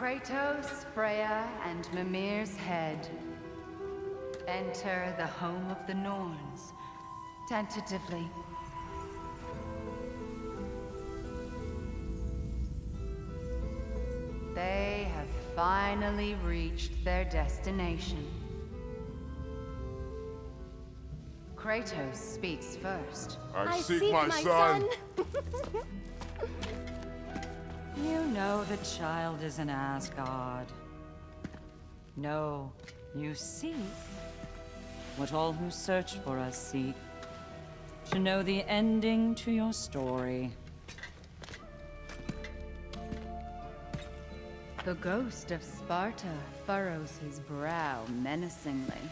Kratos, Freya, and Mimir's head. Enter the home of the Norns, tentatively. They have finally reached their destination. Kratos speaks first. I seek my son. You know the child is in Asgard. No, you seek what all who search for us seek. To know the ending to your story. The ghost of Sparta furrows his brow menacingly.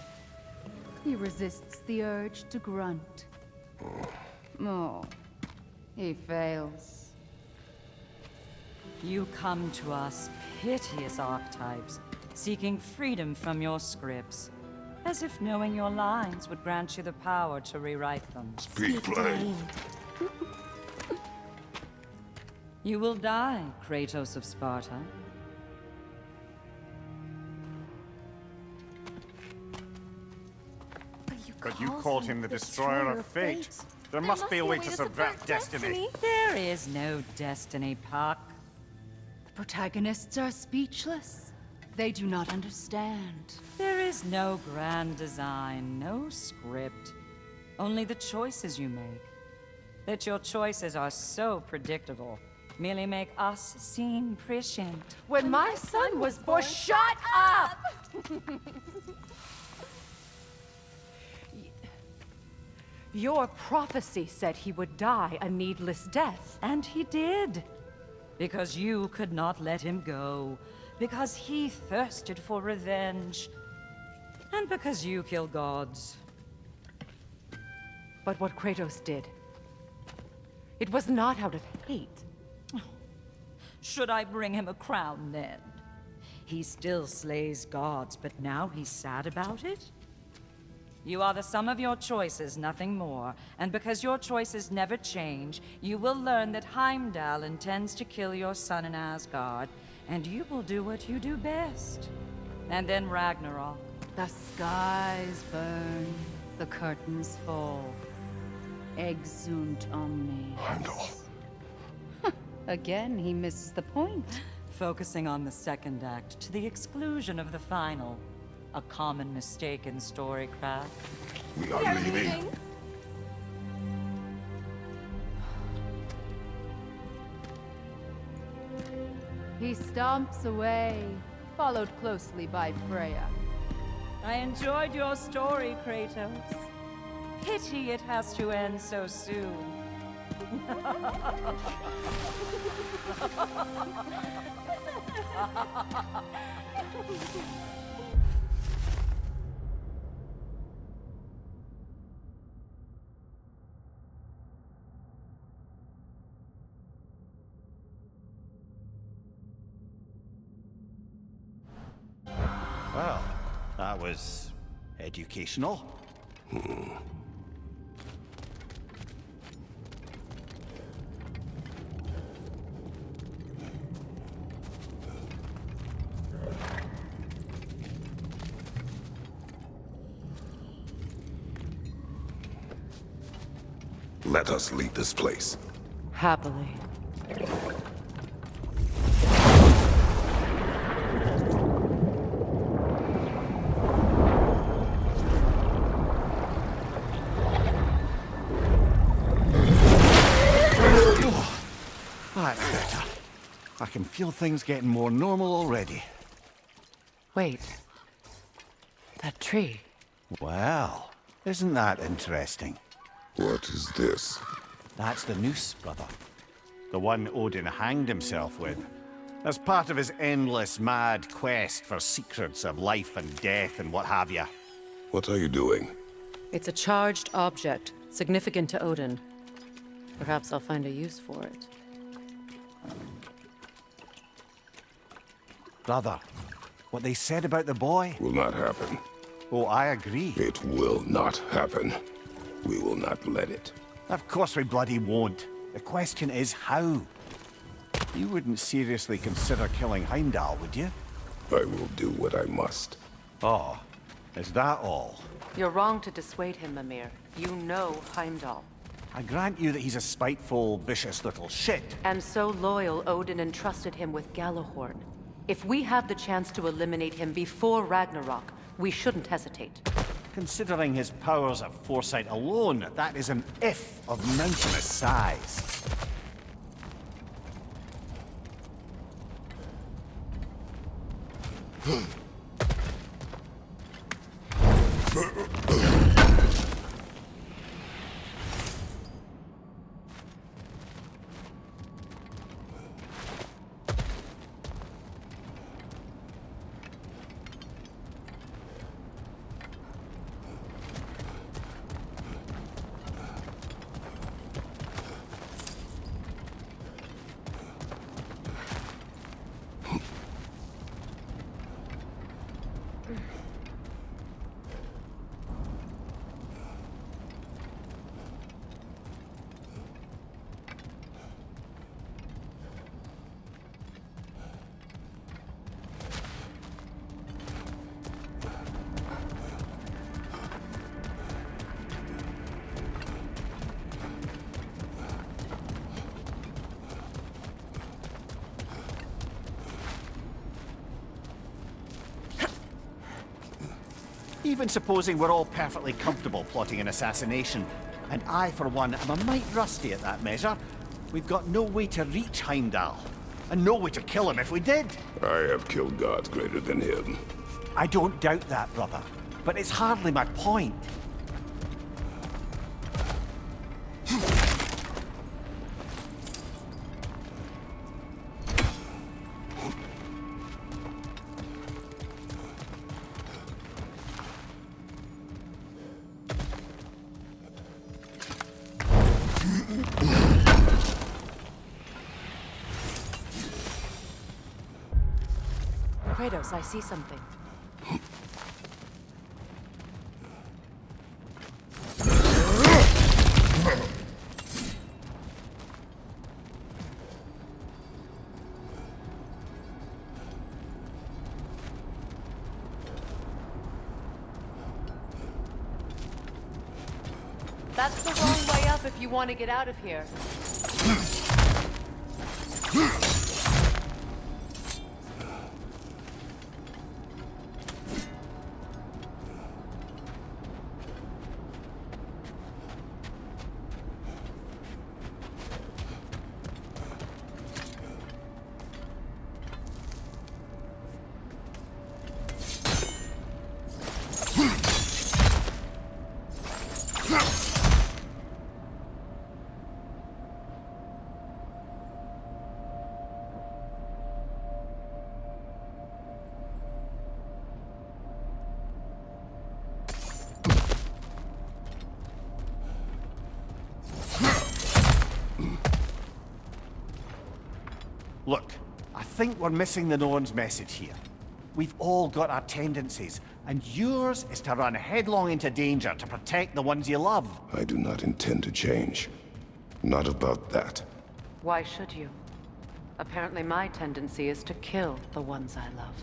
He resists the urge to grunt. Oh, he fails. You come to us, piteous archetypes, seeking freedom from your scripts. As if knowing your lines would grant you the power to rewrite them. Speak plain. You will die, Kratos of Sparta. But you called him the destroyer of fate. There must be a way to subvert destiny. There is no destiny, Puck. The protagonists are speechless. They do not understand. There is no grand design, no script. Only the choices you make. That your choices are so predictable merely make us seem prescient. When my son was born, shut up! Your prophecy said he would die a needless death. And he did. Because you could not let him go. Because he thirsted for revenge. And because you kill gods. But what Kratos did, it was not out of hate. Should I bring him a crown then? He still slays gods, but now he's sad about it? You are the sum of your choices, nothing more. And because your choices never change, you will learn that Heimdall intends to kill your son in Asgard, and you will do what you do best. And then Ragnarok. The skies burn, the curtains fall. Exunt omnes. Heimdall. Again, he misses the point. Focusing on the second act to the exclusion of the final. A common mistake in storycraft. We are leaving. He stomps away, followed closely by Freya. I enjoyed your story, Kratos. Pity it has to end so soon. Well, that was educational. Let us leave this place. Happily. That's better. I can feel things getting more normal already. Wait. That tree. Well, isn't that interesting? What is this? That's the noose, brother. The one Odin hanged himself with. As part of his endless, mad quest for secrets of life and death and what have you. What are you doing? It's a charged object, significant to Odin. Perhaps I'll find a use for it. Brother, what they said about the boy? Will not happen. Oh, I agree. It will not happen. We will not let it. Of course we bloody won't. The question is how. You wouldn't seriously consider killing Heimdall, would you? I will do what I must. Oh, is that all? You're wrong to dissuade him, Mimir. You know Heimdall. I grant you that he's a spiteful, vicious little shit. And so loyal, Odin entrusted him with Gjallarhorn. If we have the chance to eliminate him before Ragnarok, we shouldn't hesitate. Considering his powers of foresight alone, that is an if of mountainous size. Even supposing we're all perfectly comfortable plotting an assassination, and I, for one, am a mite rusty at that measure, we've got no way to reach Heimdall, and no way to kill him if we did. I have killed gods greater than him. I don't doubt that, brother, but it's hardly my point. Kratos, I see something. That's the wrong way up if you want to get out of here. Look, I think we're missing the Norn's message here. We've all got our tendencies, and yours is to run headlong into danger to protect the ones you love. I do not intend to change. Not about that. Why should you? Apparently my tendency is to kill the ones I love.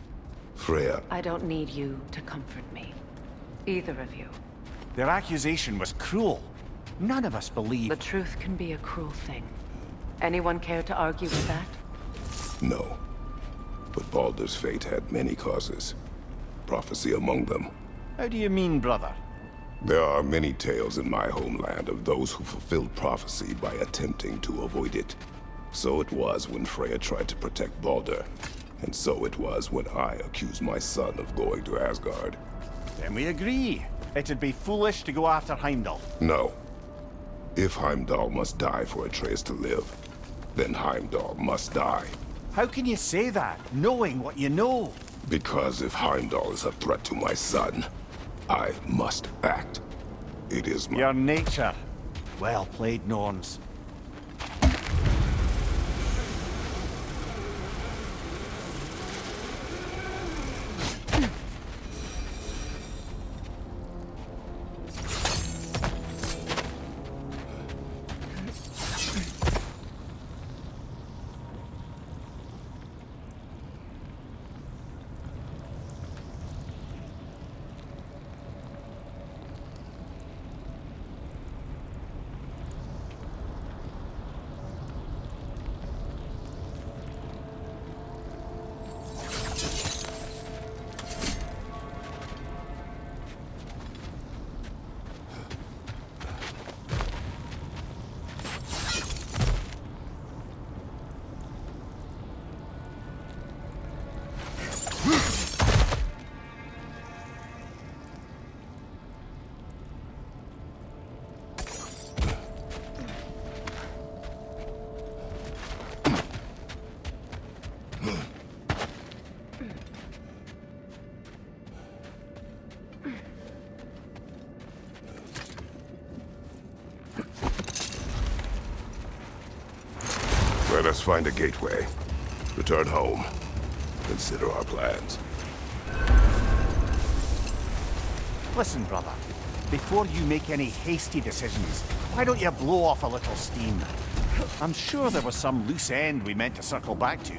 Freya, I don't need you to comfort me. Either of you. Their accusation was cruel. None of us believe... The truth can be a cruel thing. Anyone care to argue with that? no. But Baldur's fate had many causes. Prophecy among them. How do you mean, brother? There are many tales in my homeland of those who fulfilled prophecy by attempting to avoid it. So it was when Freya tried to protect Baldur. And so it was when I accused my son of going to Asgard. Then we agree. It'd be foolish to go after Heimdall. No. If Heimdall must die for Atreus to live, then Heimdall must die. How can you say that, knowing what you know? Because if Heimdall is a threat to my son, I must act. It is my... Your nature. Well played, Norns. us find a gateway. Return home. Consider our plans. Listen, brother. Before you make any hasty decisions, why don't you blow off a little steam? I'm sure there was some loose end we meant to circle back to.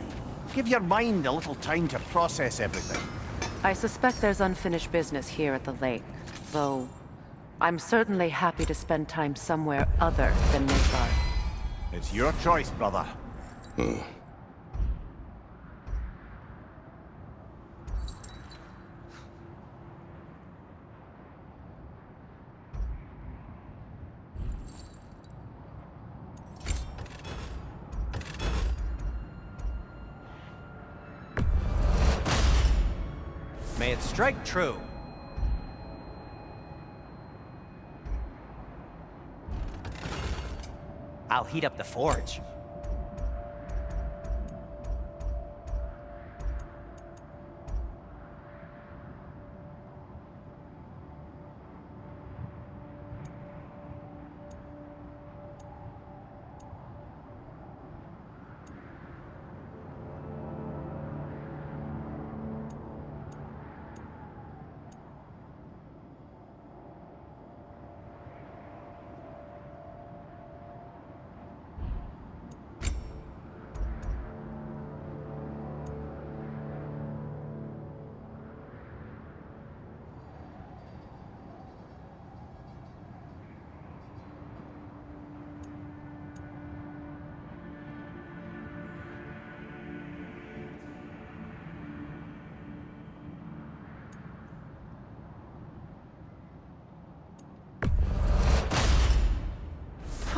Give your mind a little time to process everything. I suspect there's unfinished business here at the lake, though I'm certainly happy to spend time somewhere other than Midgard. It's your choice, brother. May it strike true. I'll heat up the forge.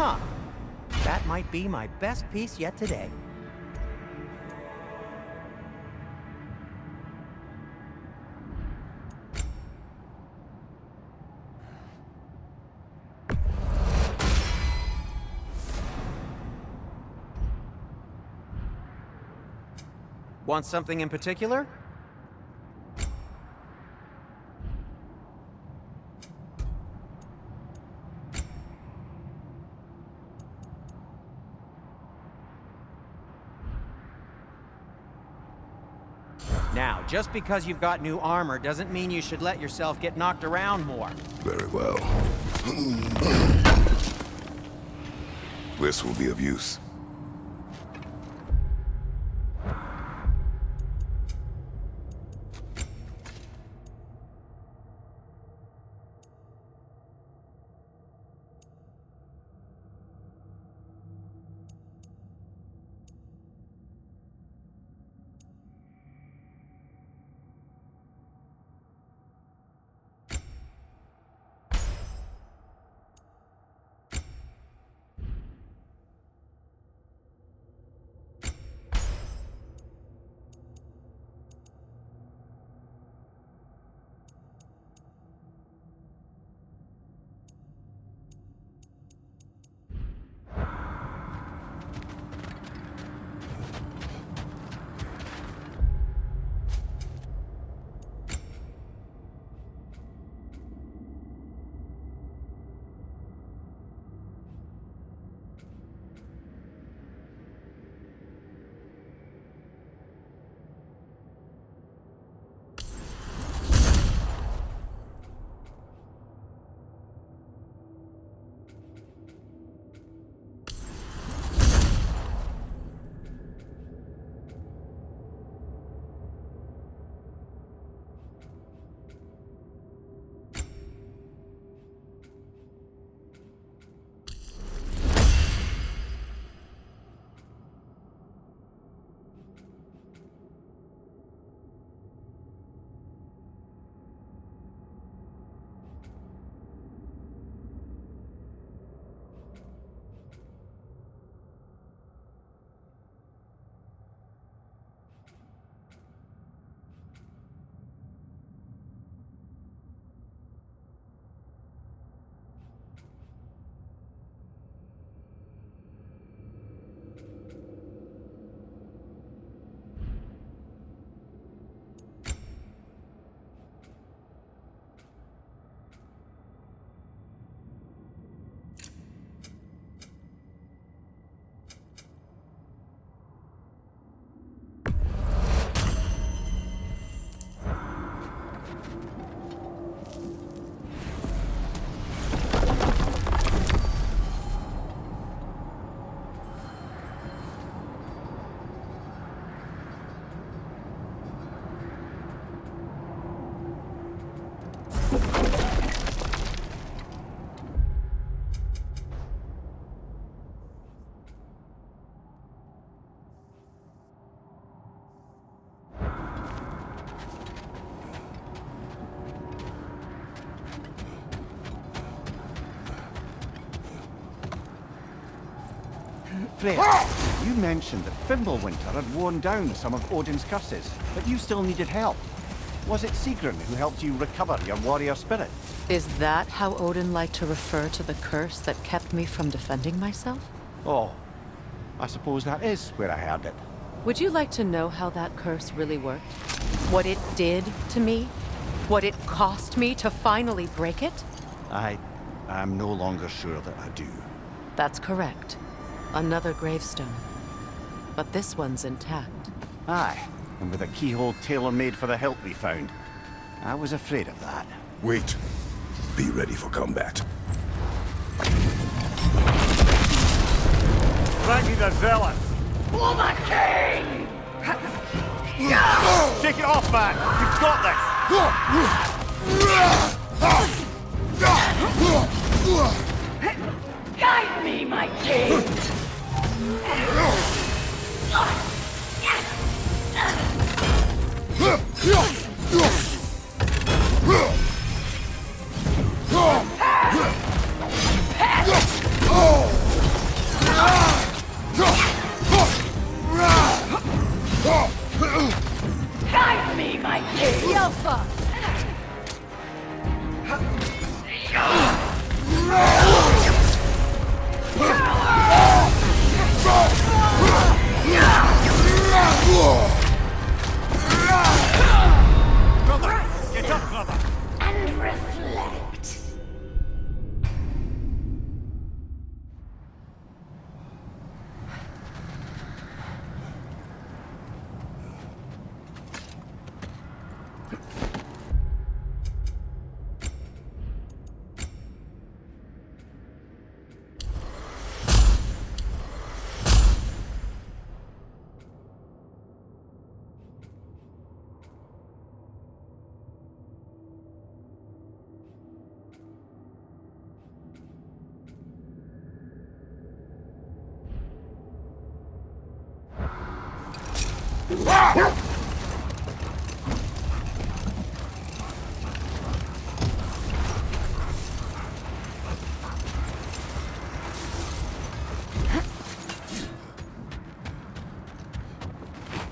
Huh. That might be my best piece yet today. Want something in particular? Now, just because you've got new armor doesn't mean you should let yourself get knocked around more. Very well. This will be of use. Freya, you mentioned that Fimbulwinter had worn down some of Odin's curses, but you still needed help. Was it Sigrun who helped you recover your warrior spirit? Is that how Odin liked to refer to the curse that kept me from defending myself? Oh, I suppose that is where I heard it. Would you like to know how that curse really worked? What it did to me? What it cost me to finally break it? I'm no longer sure that I do. That's correct. Another gravestone. But this one's intact. Aye, and with a keyhole tailor-made for the hilt we found. I was afraid of that. Wait. Be ready for combat. Fraekni the Zealous! For the king! Take it off, man! You've got this! Guide me, my king! Guide me, my king! Yelpa! Brother! Get up, brother! And reflect.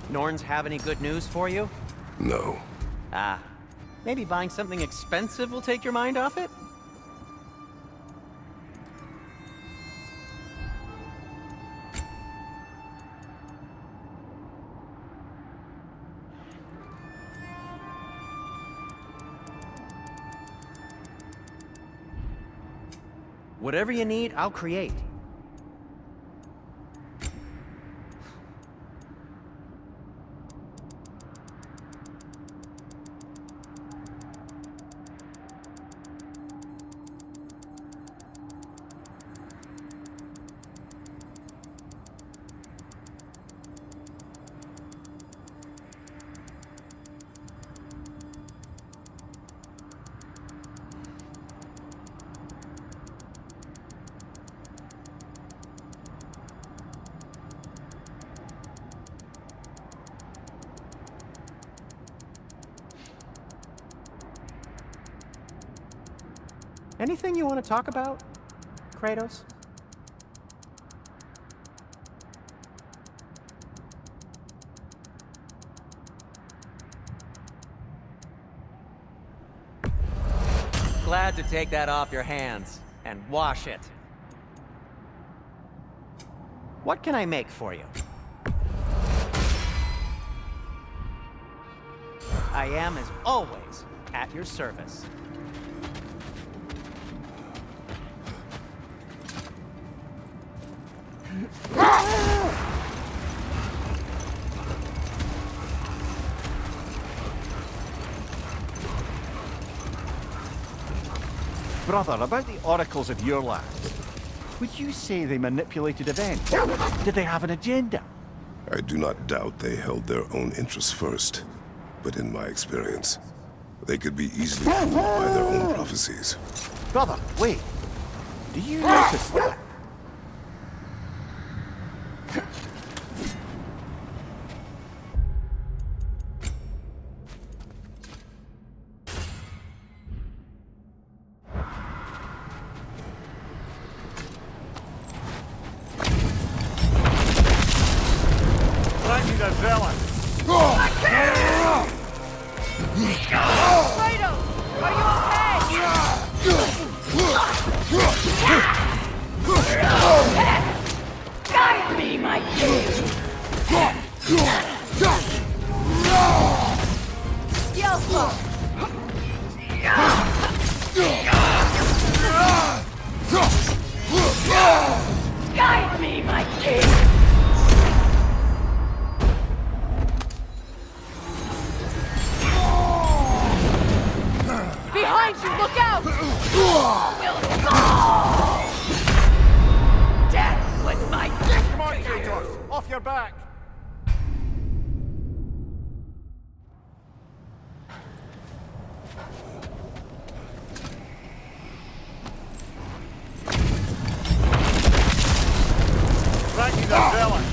Norns have any good news for you? No. Ah, maybe buying something expensive will take your mind off it? Whatever you need, I'll create. Anything you want to talk about, Kratos? Glad to take that off your hands and wash it. What can I make for you? I am, as always, at your service. Brother, about the oracles of your land, would you say they manipulated events? Did they have an agenda? I do not doubt they held their own interests first. But in my experience, They could be easily fooled by their own prophecies. Brother, wait. Do you notice that? Fraekni the villain! Kratos! Are you okay? Guide me, my king! Yelpa! Guide me, my king! Behind you! Look out! Death was my gift! Come on, Kratos! Off your back! Fraekni the villain!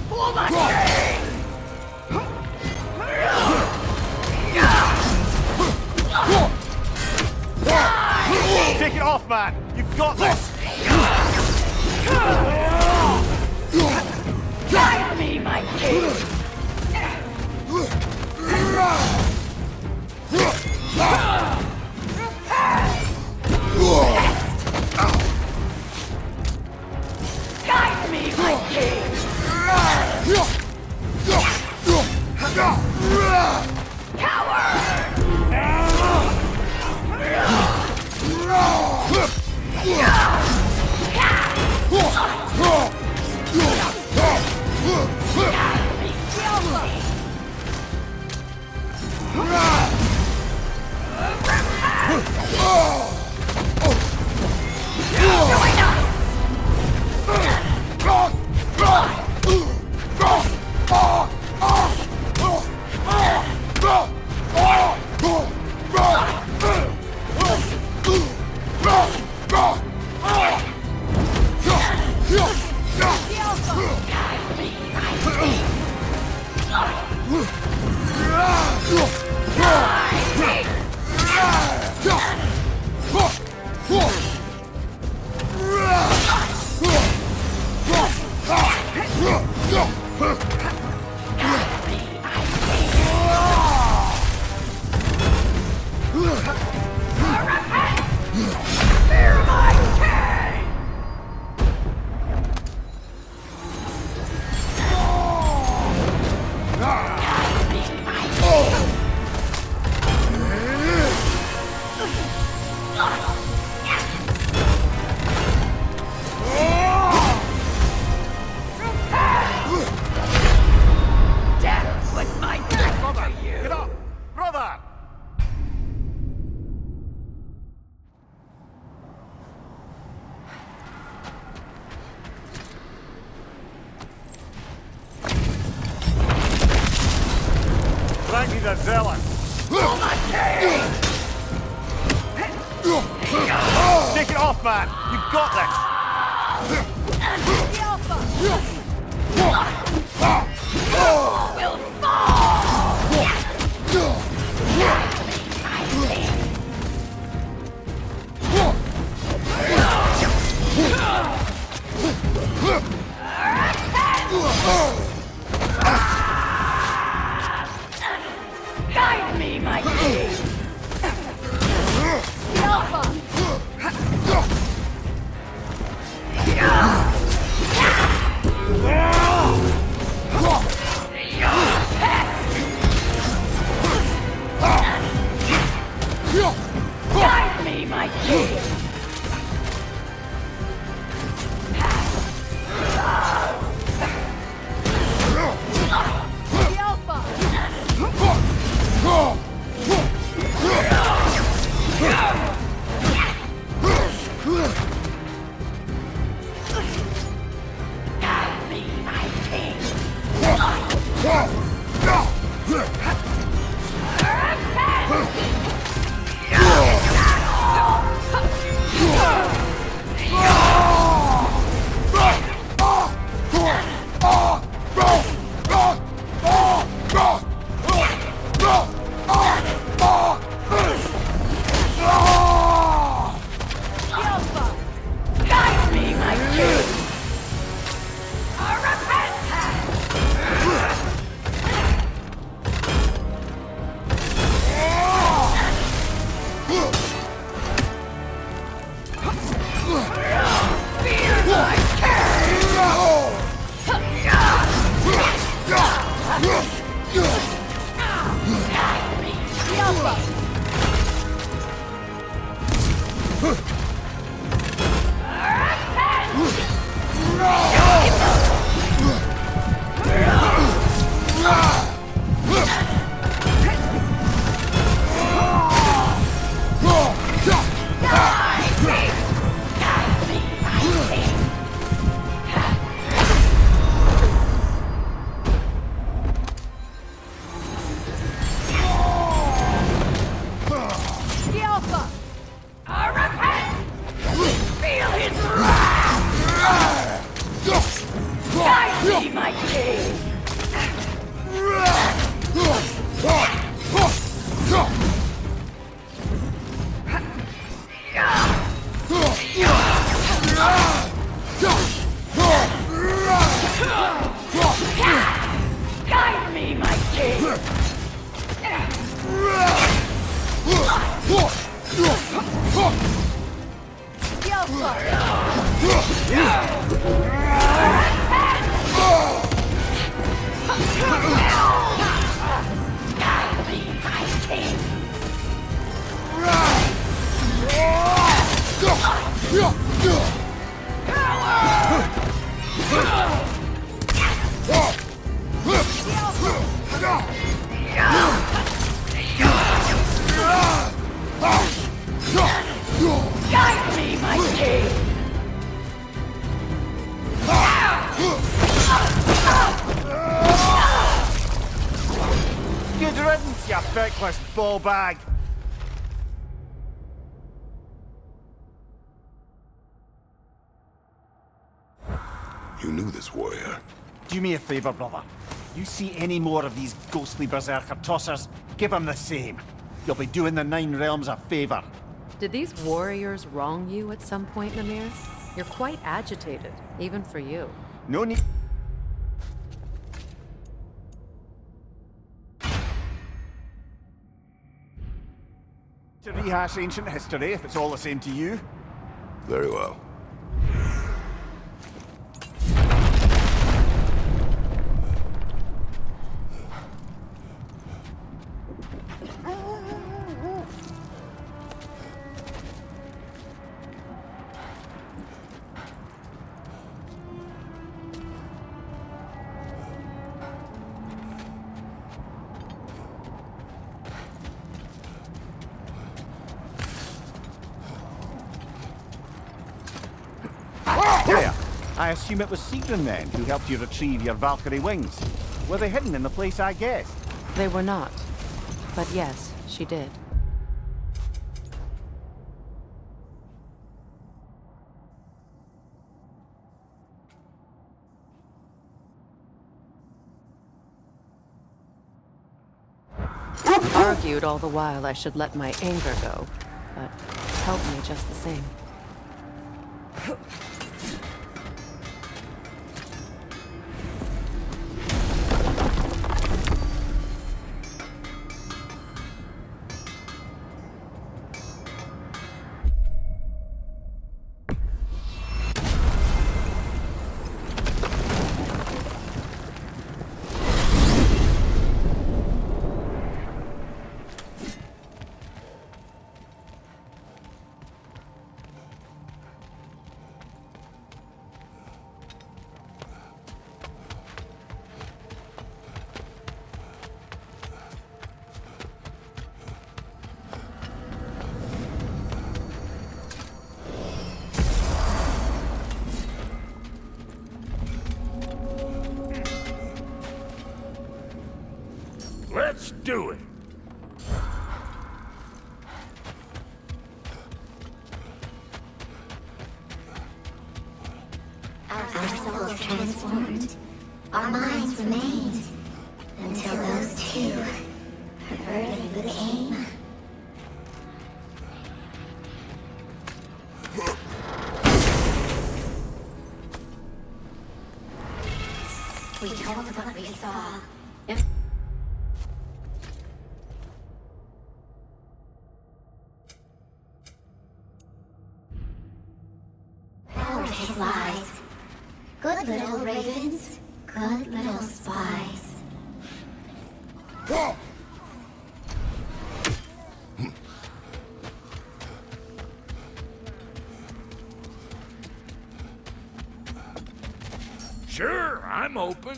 For my king! Take it off, man! You've got this! Guide me, my king! Guide me, my king! Fraekni the villain! Take it off, man! You've got Guide me, my king! Guide me, my king! Guide me, my king! Good riddance, you feckless ball bag! You knew this warrior. Do me a favor, brother. You see any more of these ghostly Berserker tossers, give them the same. You'll be doing the Nine Realms a favor. Did these warriors wrong you at some point, Mimir? You're quite agitated, even for you. No need... to rehash ancient history, if it's all the same to you. Very well. There. I assume it was Sigrun then who helped you retrieve your Valkyrie wings. Were they hidden in the place I guessed? They were not. But yes, she did. Argued all the while I should let my anger go, but helped me just the same. Let's do it! Our souls transformed. Our minds remained. Until those two perverted the game. We told what we saw. His lies. Good little ravens, good little spies. Sure, I'm open.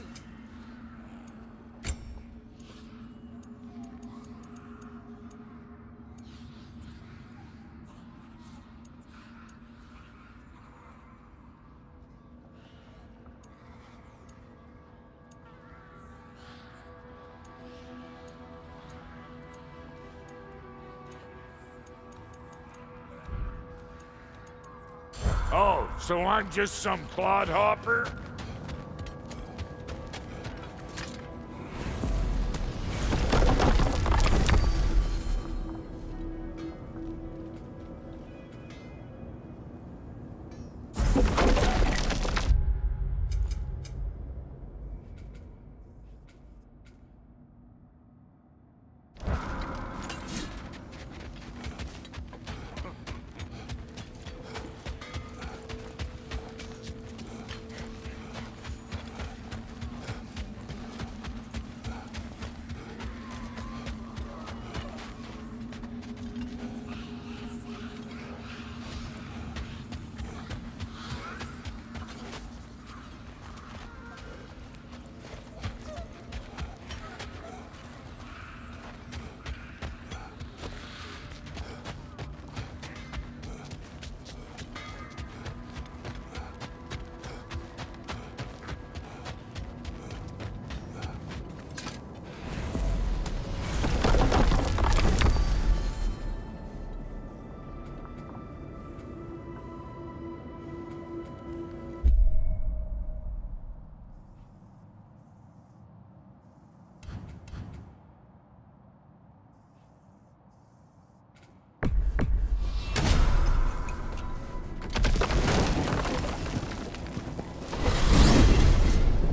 Oh, so I'm just some clodhopper?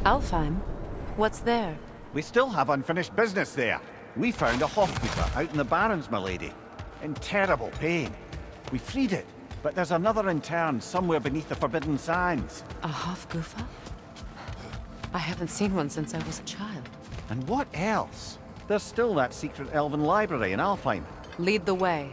Aflheim? What's there? We still have unfinished business there. We found a Hofgutter out in the Barrens, my lady. In terrible pain. We freed it, but there's another intern somewhere beneath the Forbidden Sands. A Hofgutter? I haven't seen one since I was a child. And what else? There's still that secret elven library in Aflheim. Lead the way.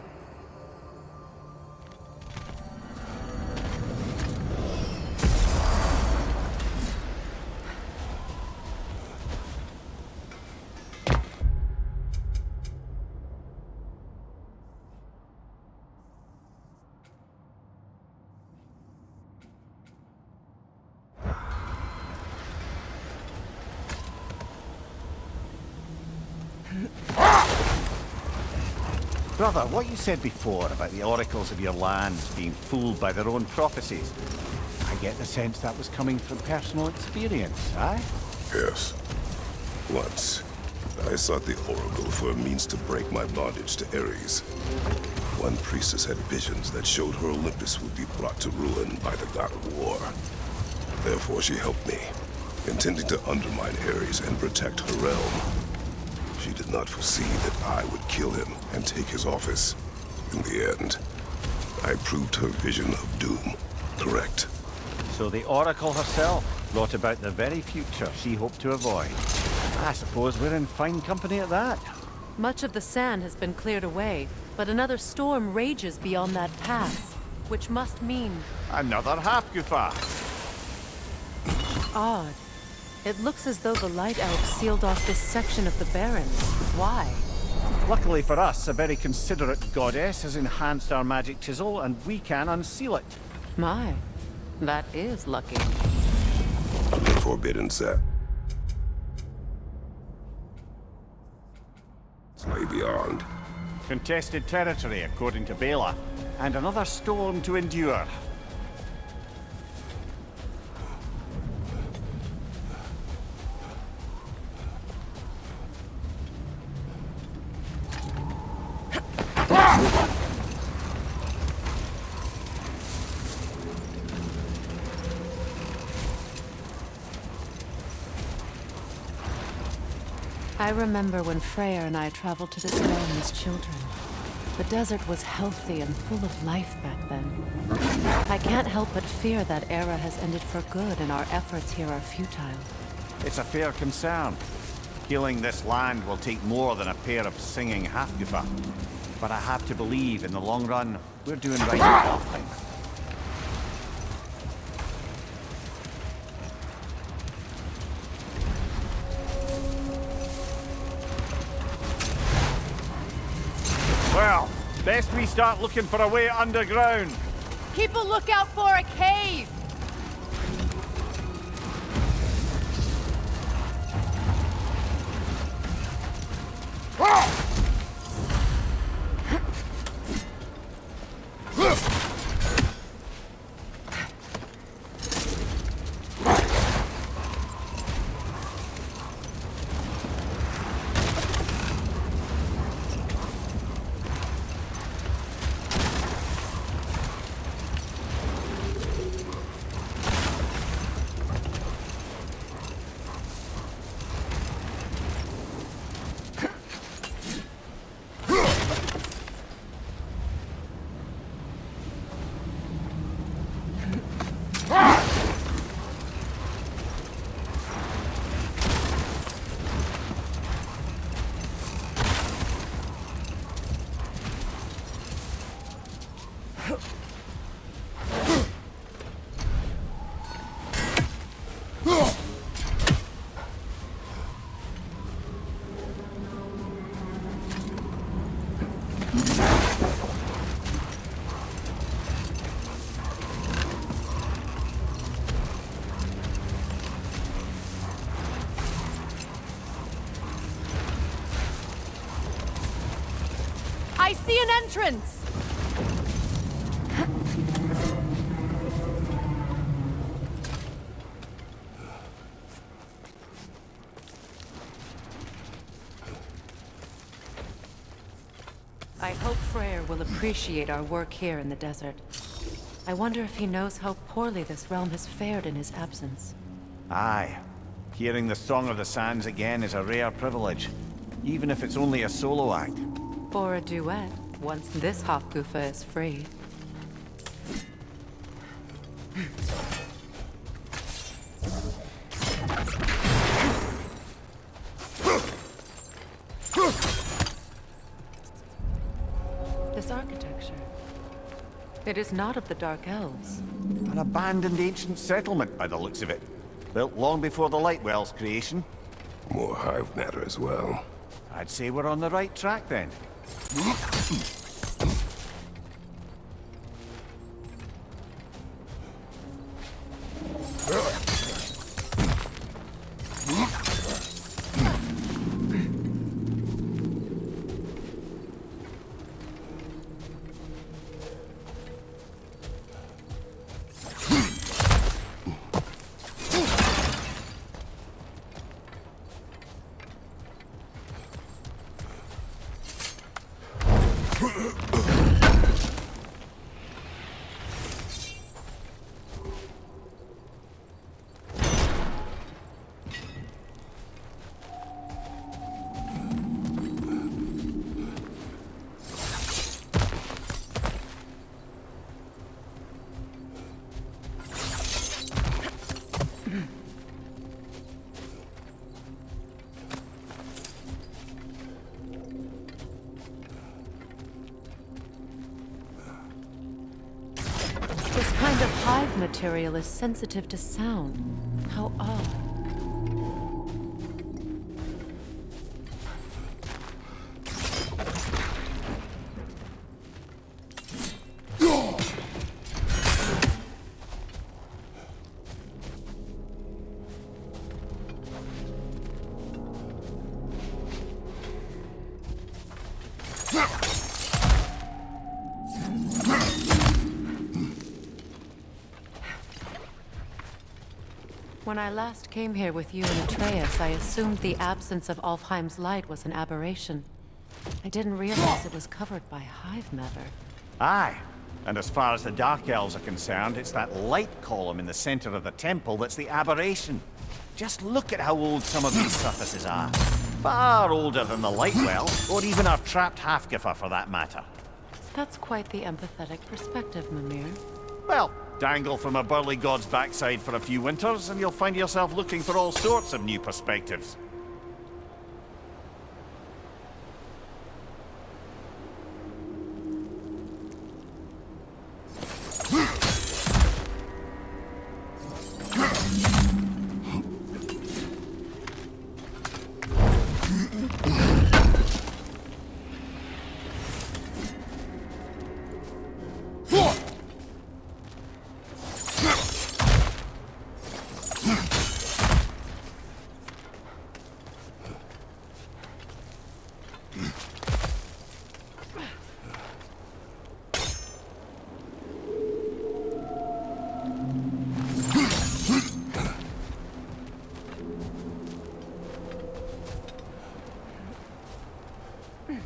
Brother, what you said before about the oracles of your lands being fooled by their own prophecies, I get the sense that was coming from personal experience, aye? Yes. Once, I sought the oracle for a means to break my bondage to Ares. One priestess had visions that showed her Olympus would be brought to ruin by the god of war. Therefore she helped me, intending to undermine Ares and protect her realm. She did not foresee that I would kill him and take his office. In the end, I proved her vision of doom correct. So the oracle herself brought about the very future she hoped to avoid. I suppose we're in fine company at that. Much of the sand has been cleared away, but another storm rages beyond that pass, which must mean... Another Hofgutter. odd. It looks as though the Light Elves sealed off this section of the Barrens. Why? Luckily for us, a very considerate goddess has enhanced our magic chisel, and we can unseal it. My, that is lucky. The Forbidden Set lay beyond. Contested territory, according to Bela, and another storm to endure. I remember when Freya and I traveled to this realm as children. The desert was healthy and full of life back then. I can't help but fear that era has ended for good and our efforts here are futile. It's a fair concern. Healing this land will take more than a pair of singing Hofgutter. But I have to believe, in the long run, we're doing right in Aflheim. Well, best we start looking for a way underground. Keep a lookout for a cave! I see an entrance! I hope Freyr will appreciate our work here in the desert. I wonder if he knows how poorly this realm has fared in his absence. Aye. Hearing the Song of the Sands again is a rare privilege, even if it's only a solo act. Or a duet, once this Hofgufa is free. This architecture. It is not of the Dark Elves. An abandoned ancient settlement by the looks of it. Built long before the Lightwell's creation. More hive matter as well. I'd say we're on the right track then. This kind of hive material is sensitive to sound. How odd. When I last came here with you and Atreus, I assumed the absence of Aflheim's light was an aberration. I didn't realize it was covered by hive matter. Aye. And as far as the Dark Elves are concerned, it's that light column in the center of the temple that's the aberration. Just look at how old some of these surfaces are. Far older than the Lightwell, or even our trapped Hafgifa for that matter. That's quite the empathetic perspective, Mimir. Well, dangle from a burly god's backside for a few winters, and you'll find yourself looking for all sorts of new perspectives.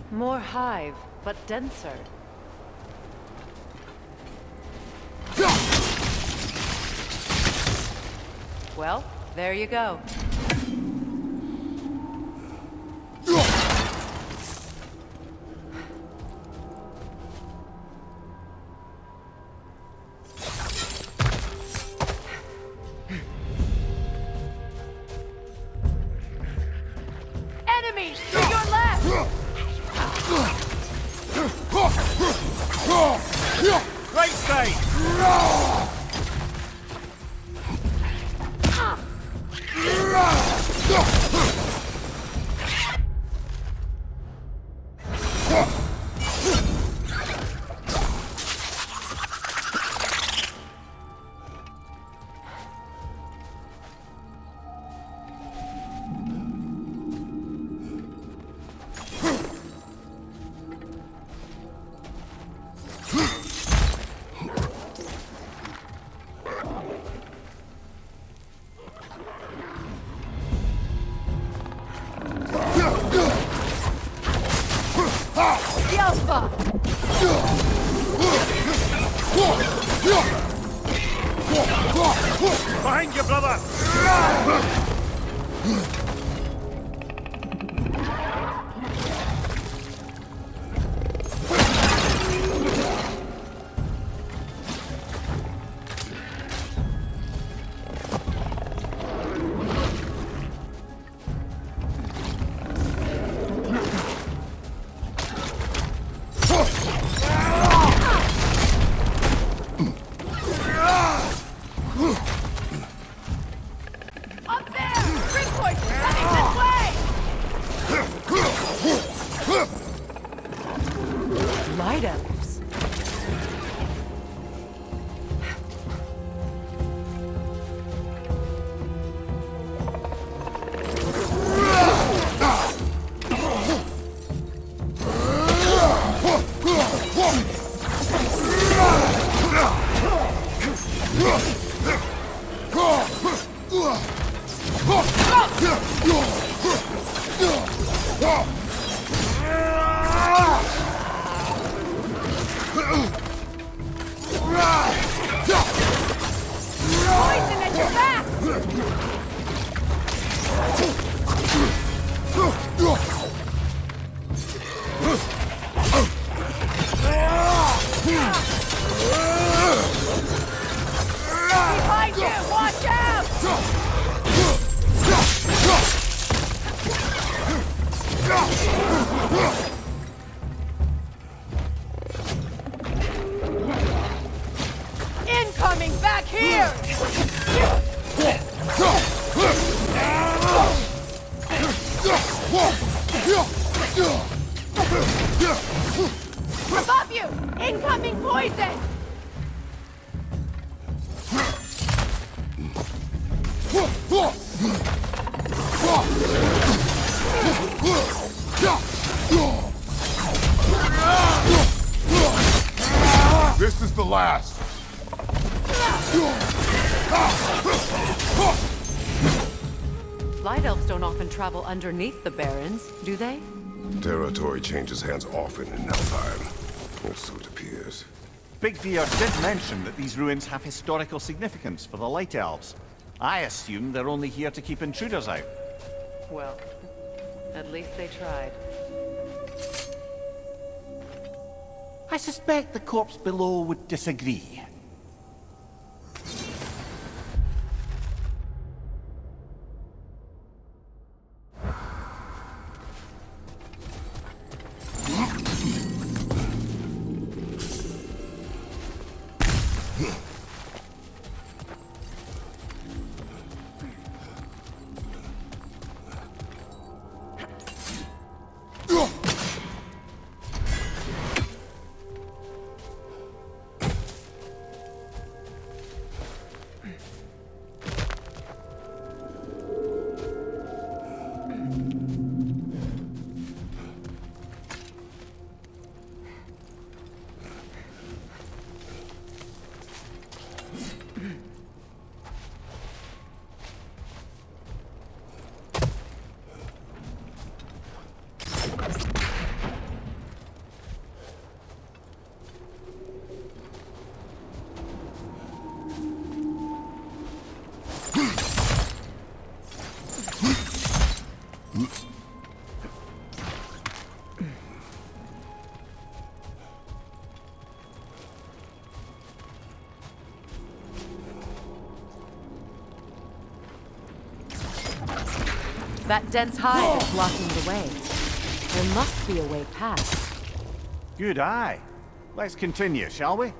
More hive, but denser. Well, there you go. Enemies to your left! Right side! Behind you, brother! Incoming back here! Above you! Incoming poison! This is the last. Light elves don't often travel underneath the barrens, do they? Territory changes hands often in Aflheim, or so it appears. Big Deer did mention that these ruins have historical significance for the Light Elves. I assume they're only here to keep intruders out. Well, at least they tried. I suspect the corpse below would disagree. That dense hide is blocking the way. There must be a way past. Good eye. Let's continue, shall we?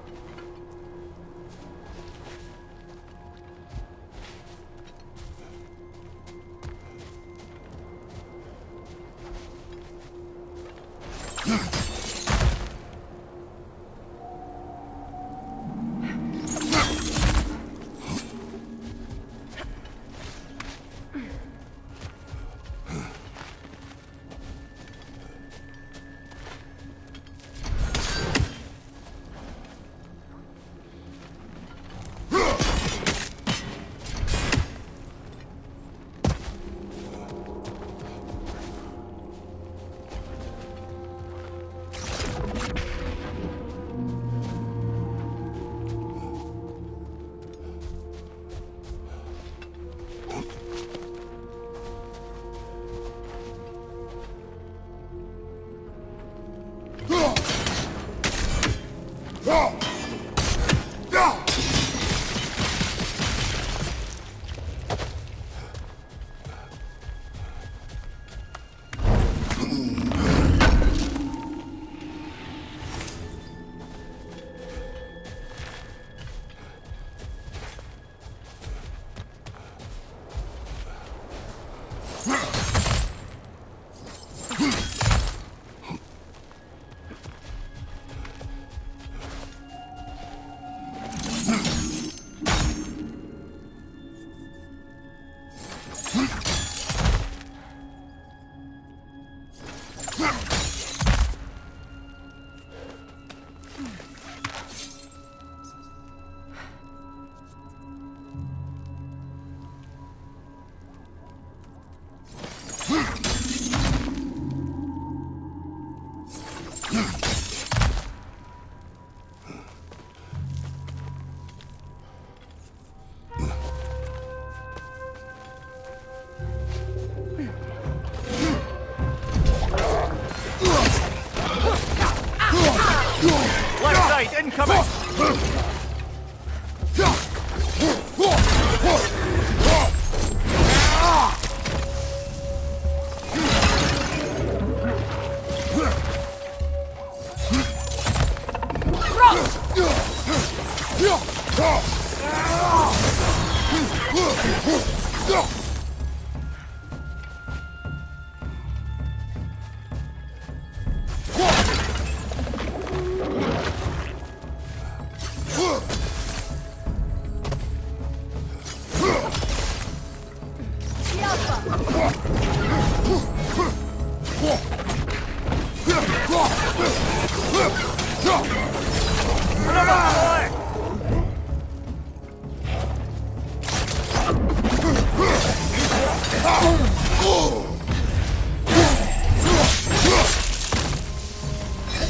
Left side, incoming!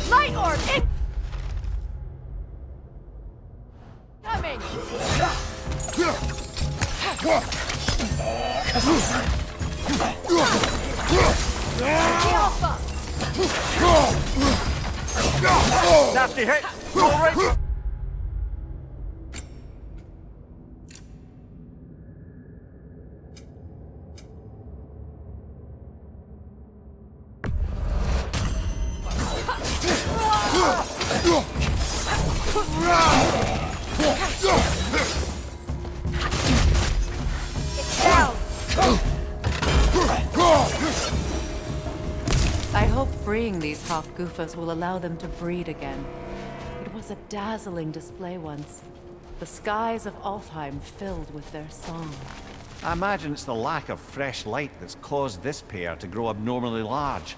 Light orb incoming! Alpha! Nasty hit! All right! I hope freeing these half-goofers will allow them to breed again. It was a dazzling display once. The skies of Aflheim filled with their song. I imagine it's the lack of fresh light that's caused this pair to grow abnormally large.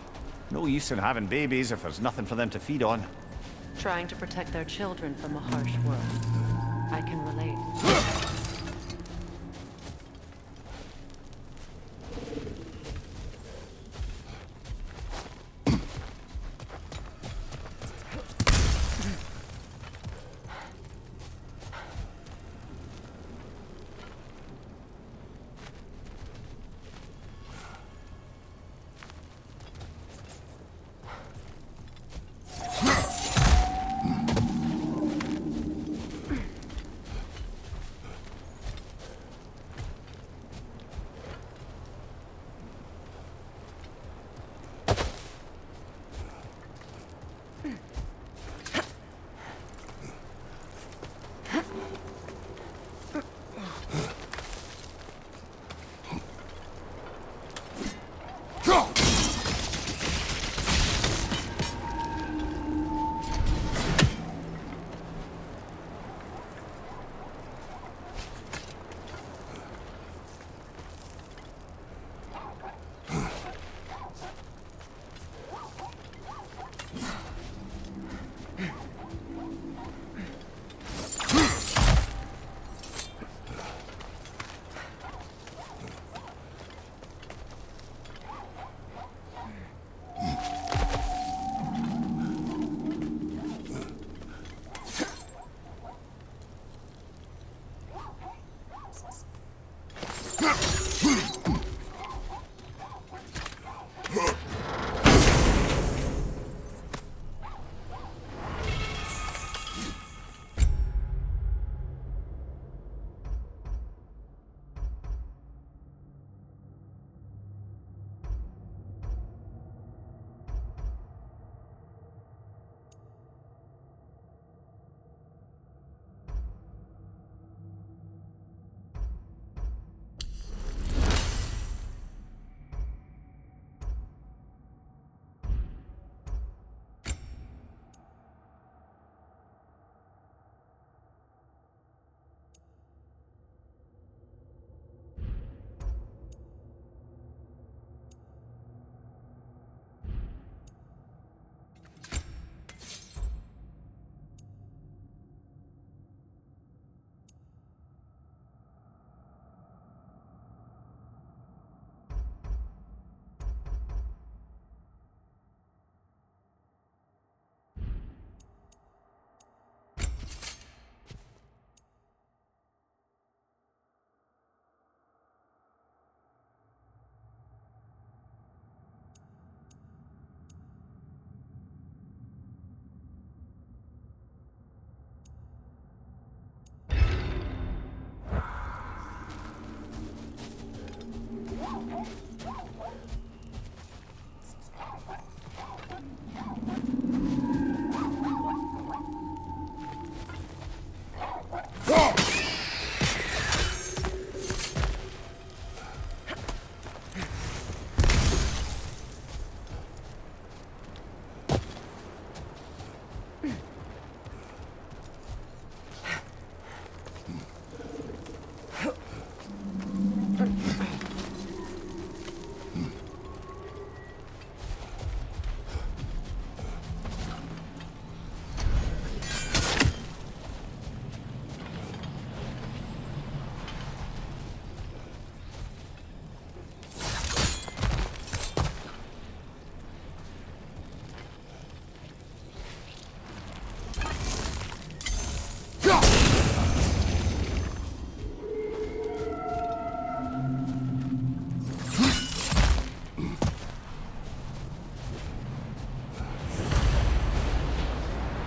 No use in having babies if there's nothing for them to feed on. Trying to protect their children from a harsh world. I can relate.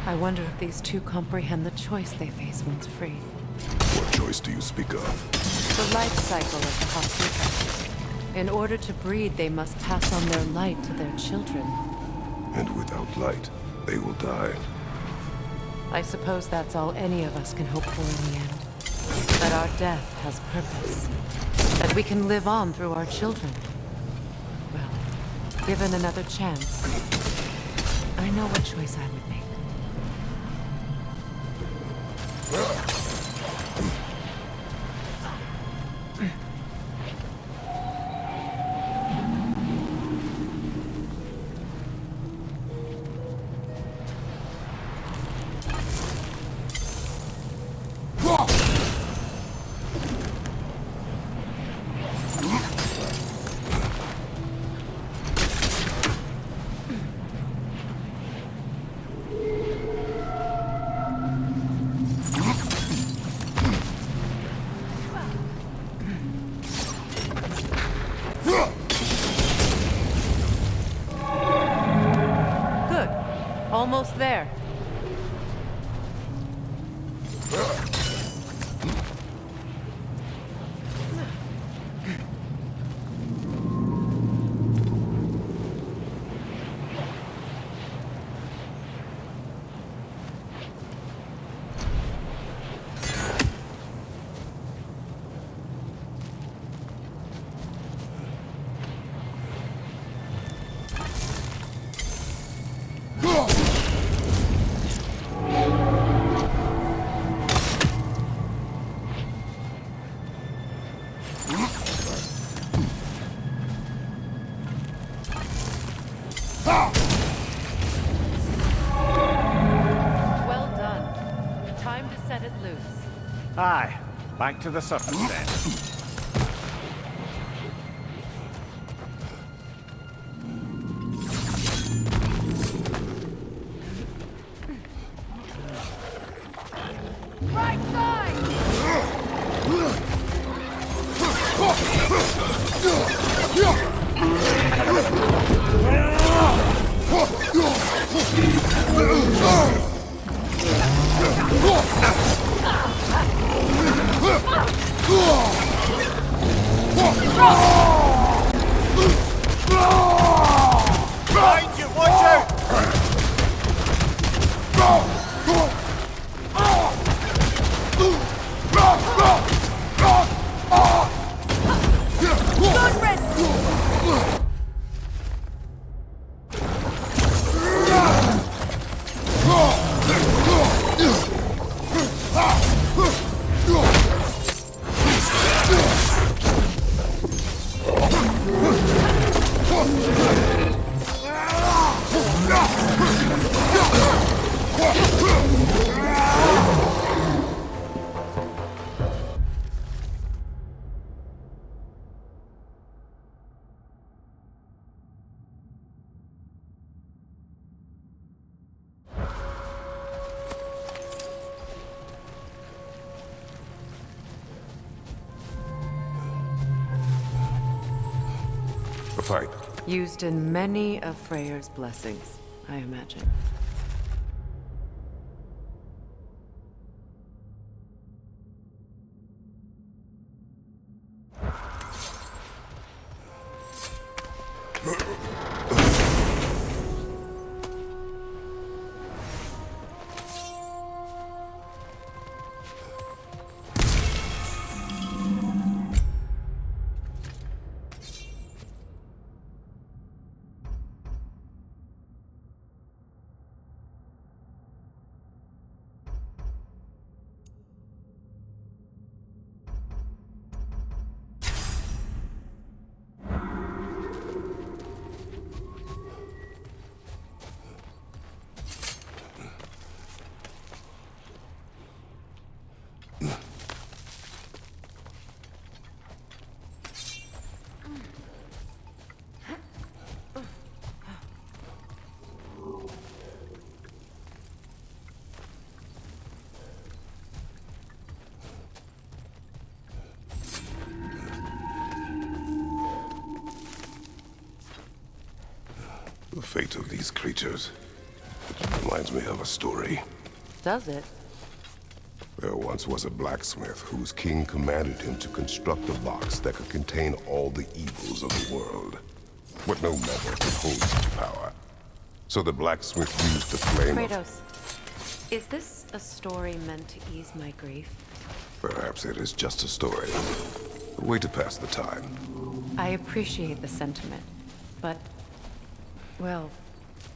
I wonder if these two comprehend the choice they face once free. What choice do you speak of? The life cycle of the Hasuka. In order to breed, they must pass on their light to their children. And without light, they will die. I suppose that's all any of us can hope for in the end. That our death has purpose. That we can live on through our children. Well, given another chance, I know what choice I would make. Almost there. Aye, back to the surface then. Right side! Behind you, watch out! Good riddance! A fight. Used in many of Freyr's blessings, I imagine. The fate of these creatures, it reminds me of a story. Does it? There once was a blacksmith whose king commanded him to construct a box that could contain all the evils of the world. But no metal could hold such power. So the blacksmith used the flame of... Kratos, is this a story meant to ease my grief? Perhaps it is just a story. A way to pass the time. I appreciate the sentiment, but... well,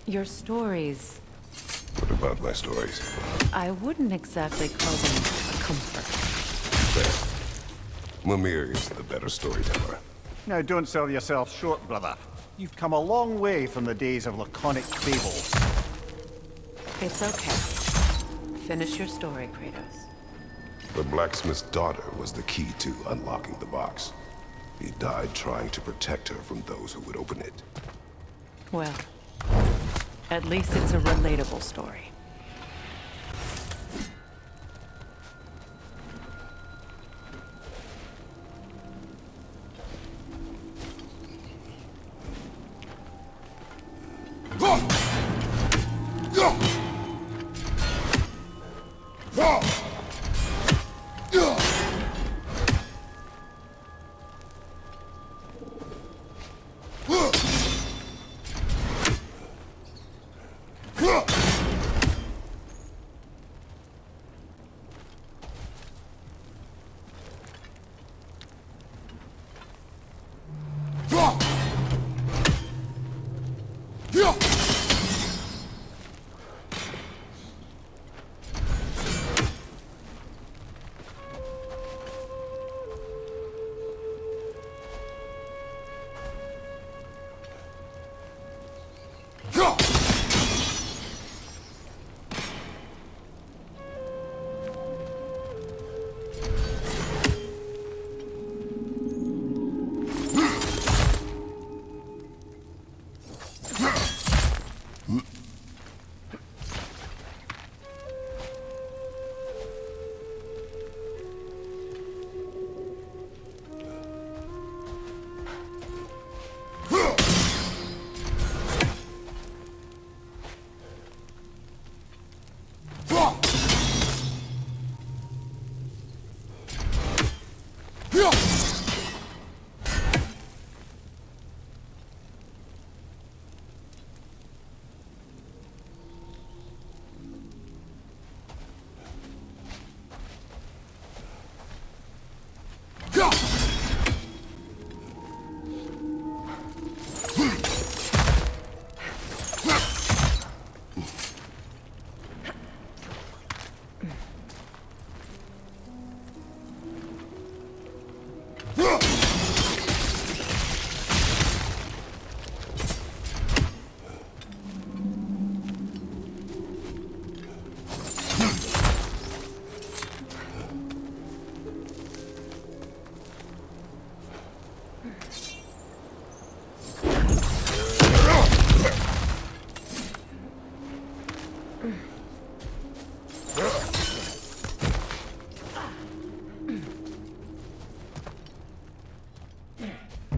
your stories... What about my stories? I wouldn't exactly call them a comfort. Fair. Mimir is the better storyteller. Now, don't sell yourself short, brother. You've come a long way from the days of laconic fables. It's okay. Finish your story, Kratos. The blacksmith's daughter was the key to unlocking the box. He died trying to protect her from those who would open it. Well, at least it's a relatable story.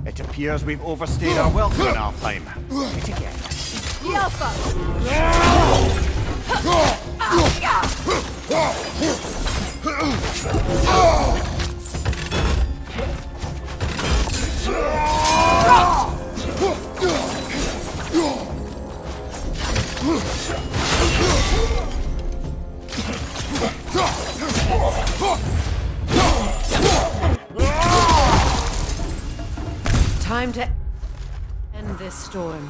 It appears we've overstayed our welcome in Aflheim. Meet again. Time to end this storm.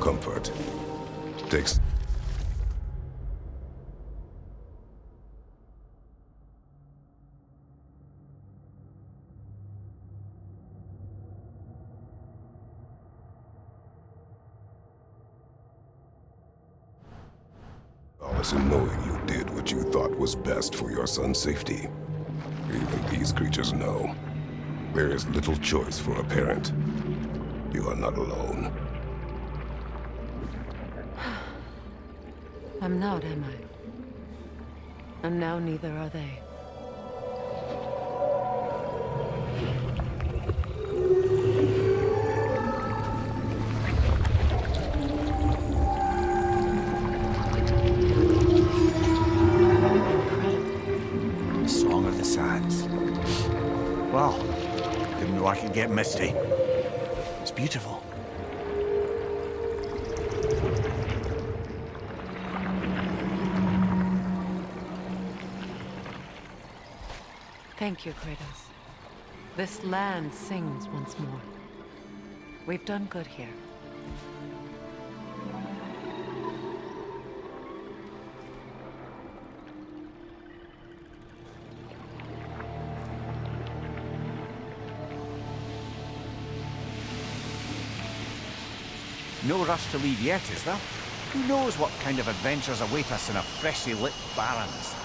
comfort. Takes... solace in knowing you did what you thought was best for your son's safety. Even these creatures know. There is little choice for a parent. You are not alone. I'm not, am I? And now neither are they. Song of the Sands. Well, didn't know I could get misty. It's beautiful. Thank you, Kratos. This land sings once more. We've done good here. No rush to leave yet, is there? Who knows what kind of adventures await us in a freshly lit Barrens?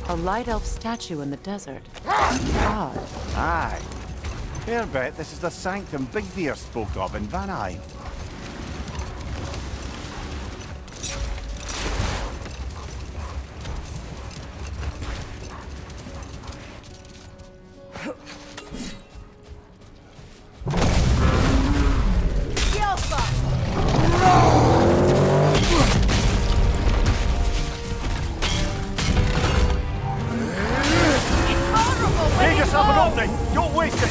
A light elf statue in the desert. Odd. Aye. Fair bet this is the sanctum Bigveer spoke of in Vanaheim. Don't waste it!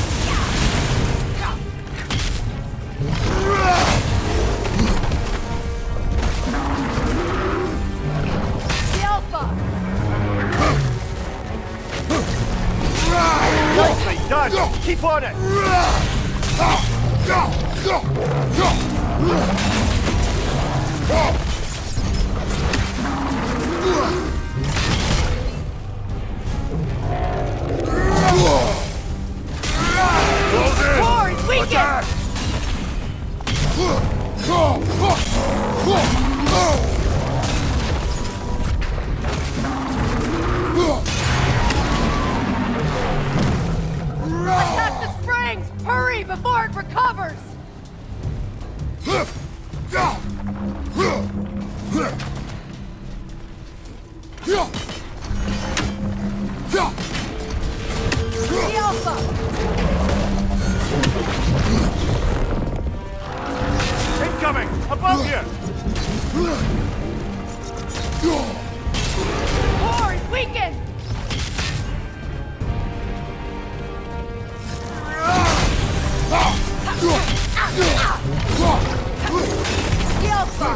Nicely done! Keep on it! War is weakened! Attack the springs! Hurry before it recovers! The Alpha! Incoming! Above you! War is weakened! The Alpha!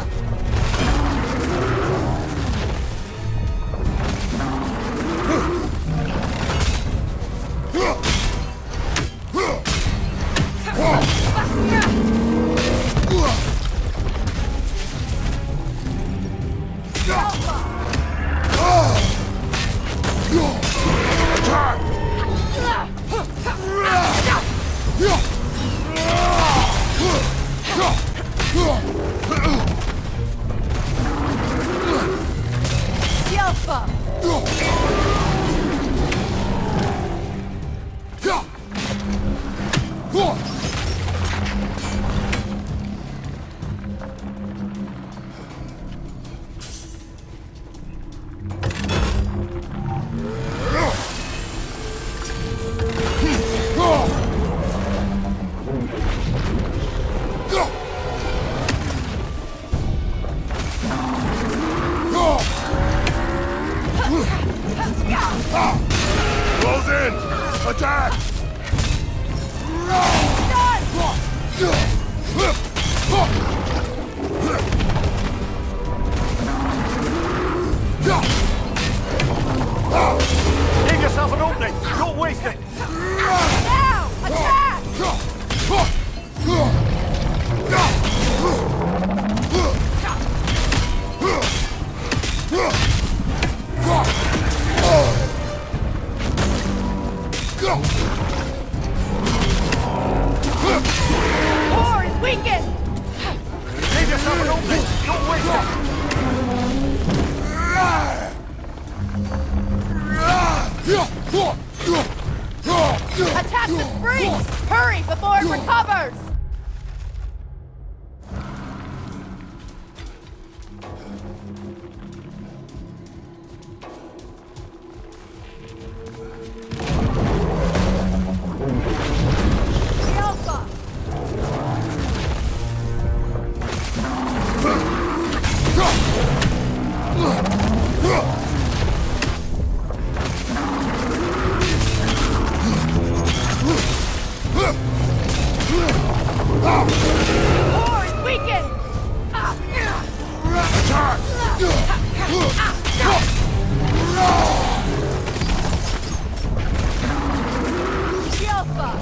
Close in! Attack! Give yourself an opening! Don't waste it! Now! Attack! War is weakened! Give yourself an opening! Don't waste it! Attack the springs! Hurry before it recovers! Alpha! War is weakened! Alpha!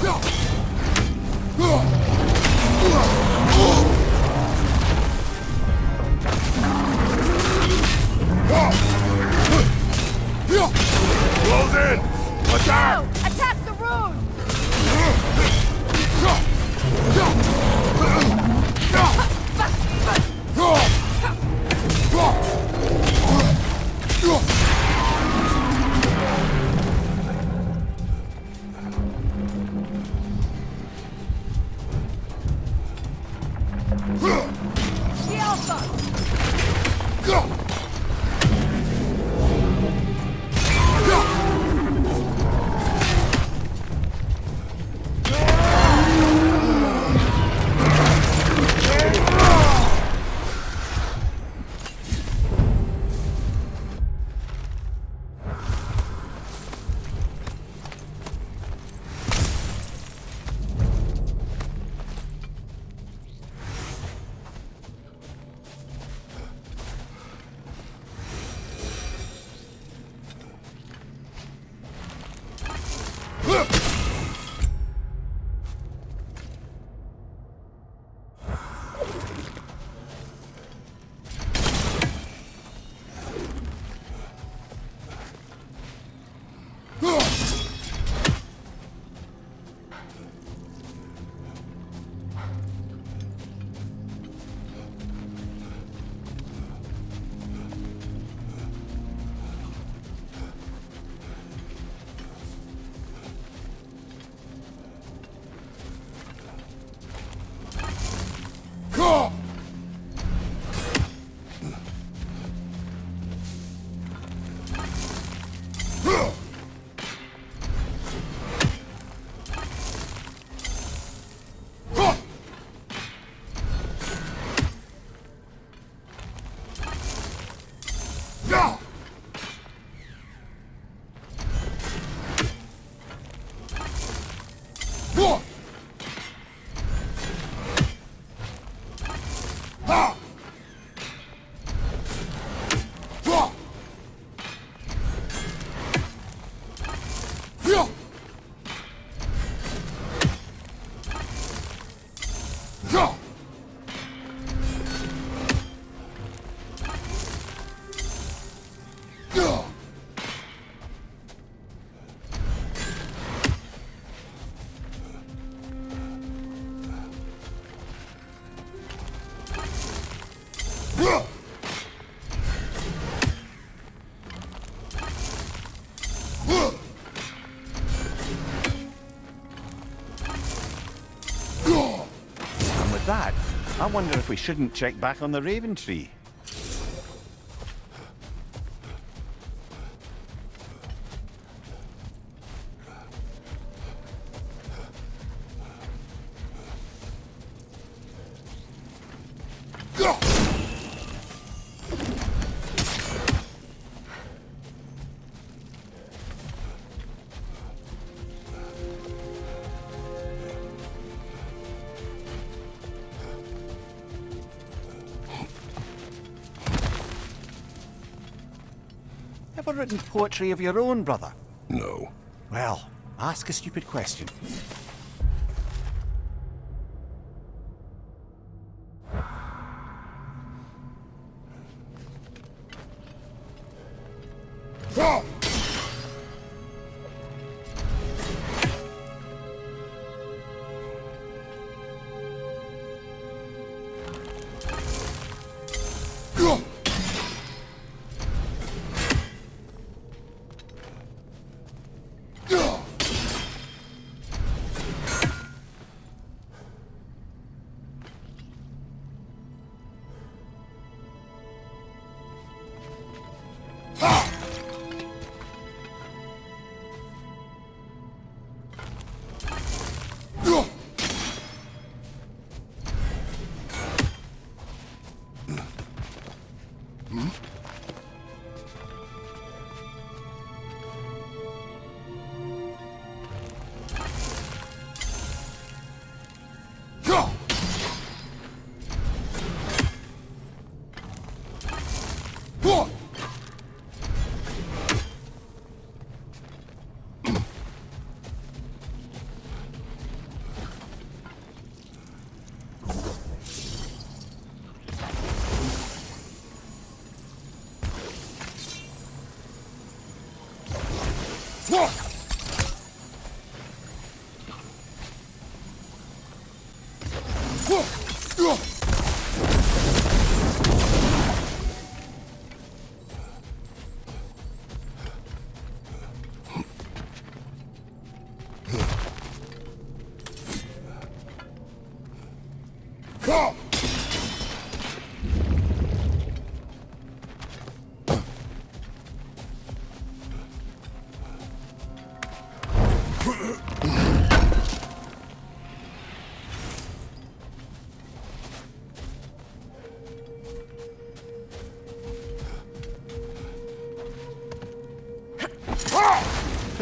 that, I wonder if we shouldn't check back on the Raven Tree. Ever written poetry of your own, brother? No. Well, ask a stupid question.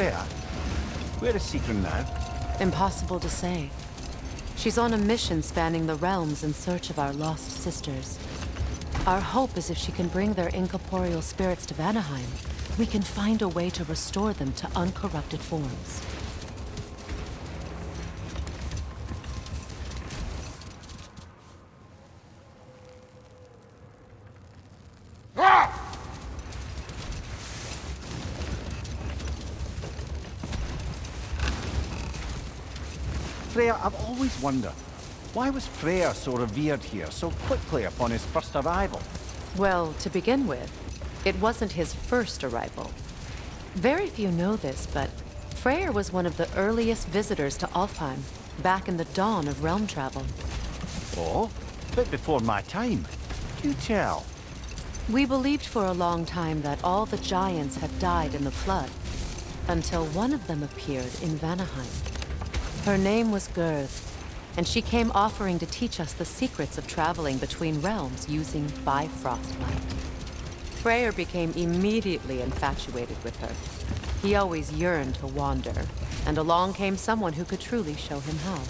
Freya, where is Sigrun now? Impossible to say. She's on a mission spanning the realms in search of our lost sisters. Our hope is if she can bring their incorporeal spirits to Vanaheim, we can find a way to restore them to uncorrupted forms. Freya, I've always wondered, why was Freyr so revered here so quickly upon his first arrival? Well, to begin with, it wasn't his first arrival. Very few know this, but Freyr was one of the earliest visitors to Aflheim, back in the dawn of realm travel. Oh, a bit before my time. Do tell. We believed for a long time that all the giants had died in the flood, until one of them appeared in Vanaheim. Her name was Gerd, and she came offering to teach us the secrets of traveling between realms using Bifrost light. Freyr became immediately infatuated with her. He always yearned to wander, and along came someone who could truly show him how.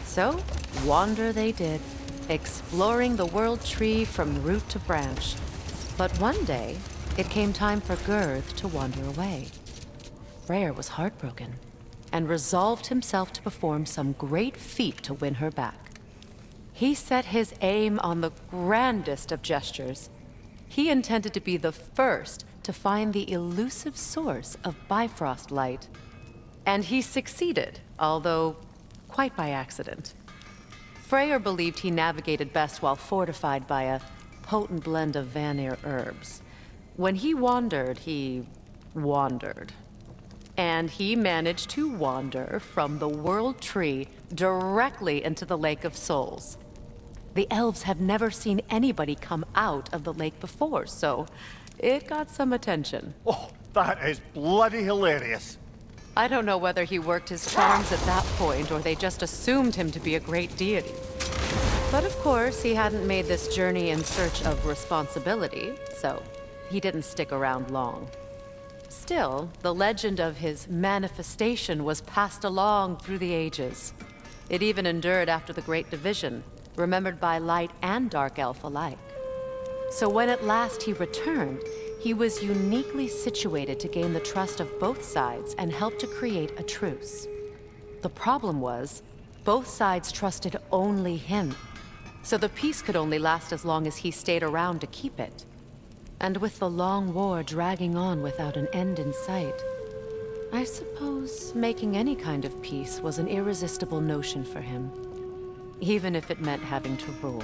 So, wander they did, exploring the world tree from root to branch. But one day, it came time for Gerd to wander away. Freyr was heartbroken, and resolved himself to perform some great feat to win her back. He set his aim on the grandest of gestures. He intended to be the first to find the elusive source of Bifrost light. And he succeeded, although quite by accident. Freyr believed he navigated best while fortified by a potent blend of Vanir herbs. When he wandered, he wandered. And he managed to wander from the World Tree directly into the Lake of Souls. The elves have never seen anybody come out of the lake before, so it got some attention. Oh, that is bloody hilarious. I don't know whether he worked his charms at that point or they just assumed him to be a great deity. But of course, he hadn't made this journey in search of responsibility, so he didn't stick around long. Still, the legend of his manifestation was passed along through the ages. It even endured after the Great Division, remembered by Light and Dark Elf alike. So when at last he returned, he was uniquely situated to gain the trust of both sides and help to create a truce. The problem was, both sides trusted only him, so the peace could only last as long as he stayed around to keep it. And with the long war dragging on without an end in sight, I suppose making any kind of peace was an irresistible notion for him, even if it meant having to rule.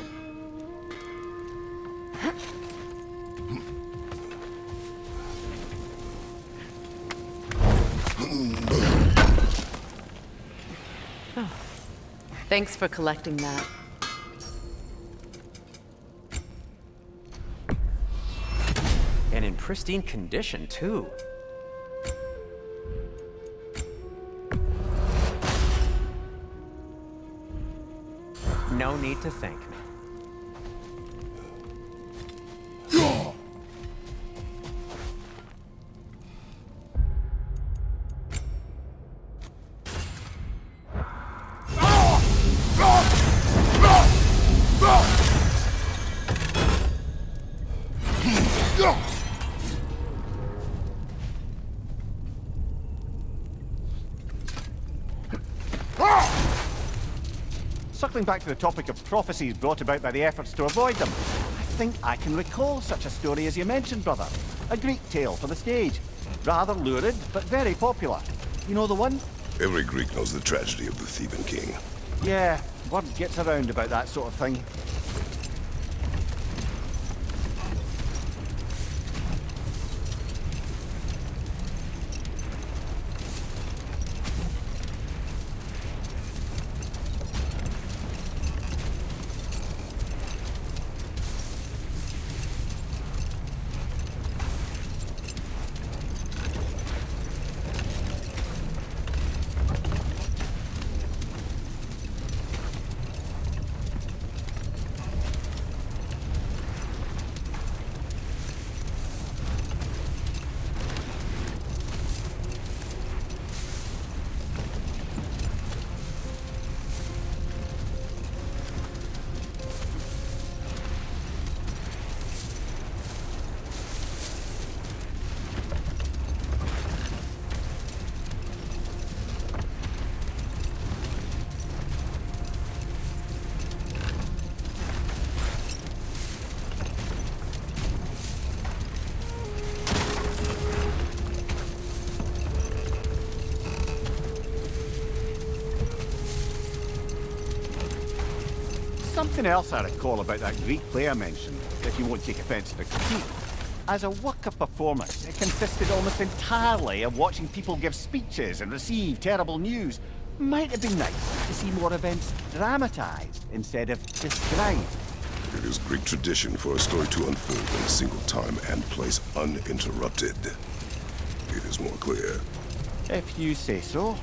Oh. Thanks for collecting that. And in pristine condition, too. No need to thank me. Circling back to the topic of prophecies brought about by the efforts to avoid them, I think I can recall such a story as you mentioned, brother. A Greek tale for the stage. Rather lurid, but very popular. You know the one? Every Greek knows the tragedy of the Theban king. Yeah, word gets around about that sort of thing. Something else I recall about that Greek play I mentioned, if you won't take offence to the critique. As a work of performance, it consisted almost entirely of watching people give speeches and receive terrible news. Might have been nice to see more events dramatized instead of described. It is Greek tradition for a story to unfold in a single time and place uninterrupted. It is more clear. If you say so.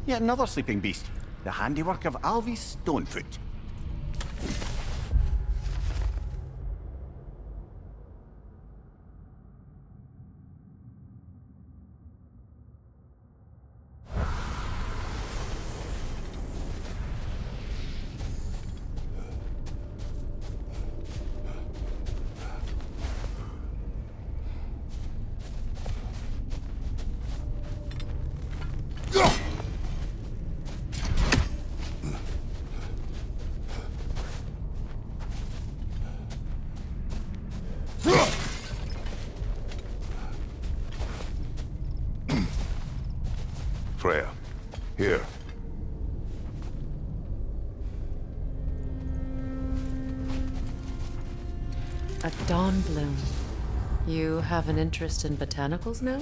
Yet another sleeping beast, the handiwork of Alvis Stonefoot. Freya, here. A dawn bloom. You have an interest in botanicals now?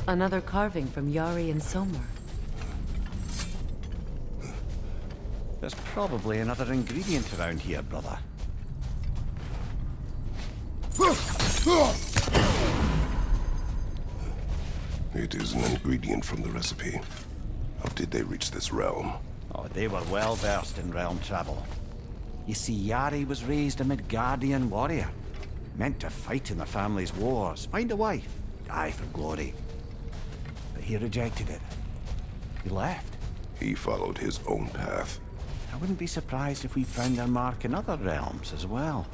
Another carving from Yari and Somar. There's probably another ingredient around here, brother. It is an ingredient from the recipe. How did they reach this realm? Oh, they were well versed in realm travel. You see, Yari was raised a Midgardian warrior. Meant to fight in the family's wars, find a wife, die for glory. But he rejected it. He left. He followed his own path. I wouldn't be surprised if we found their mark in other realms as well.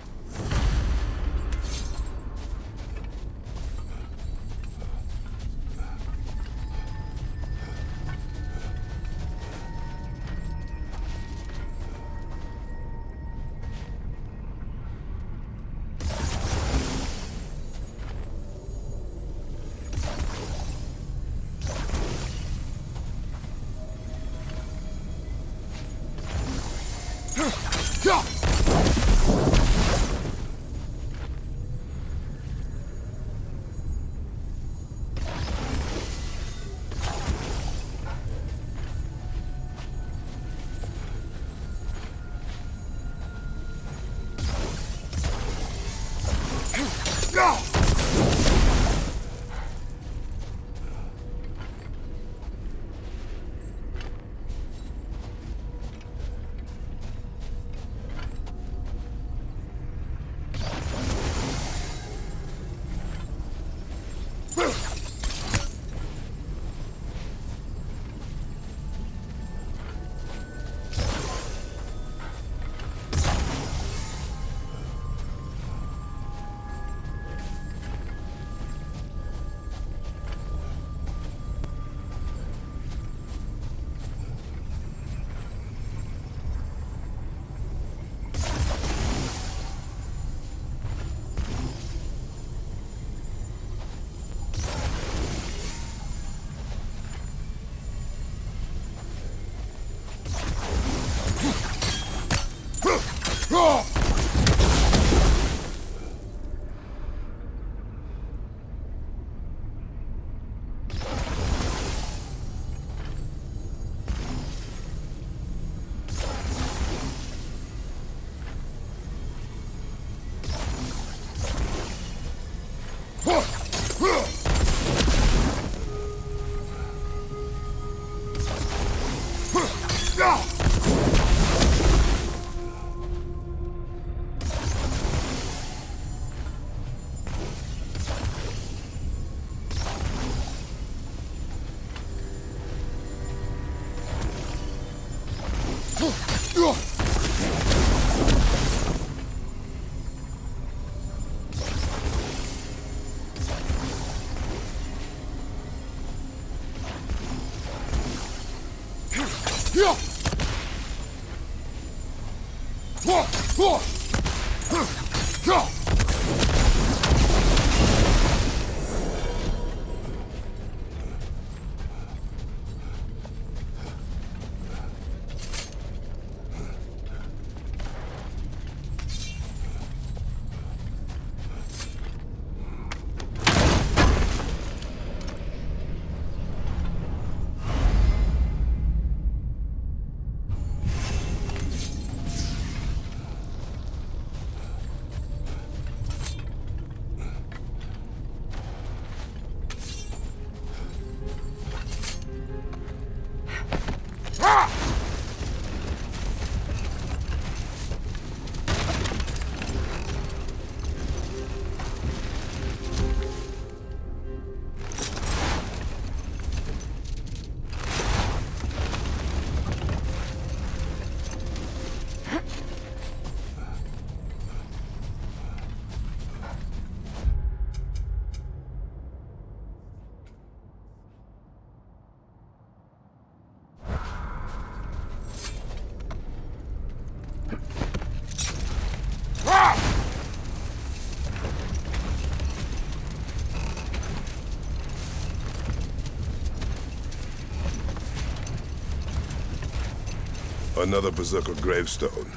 Another Berserker gravestone.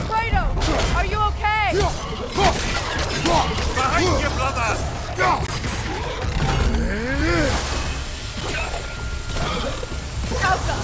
Fredo! Are you okay? Behind you, brother! Elsa!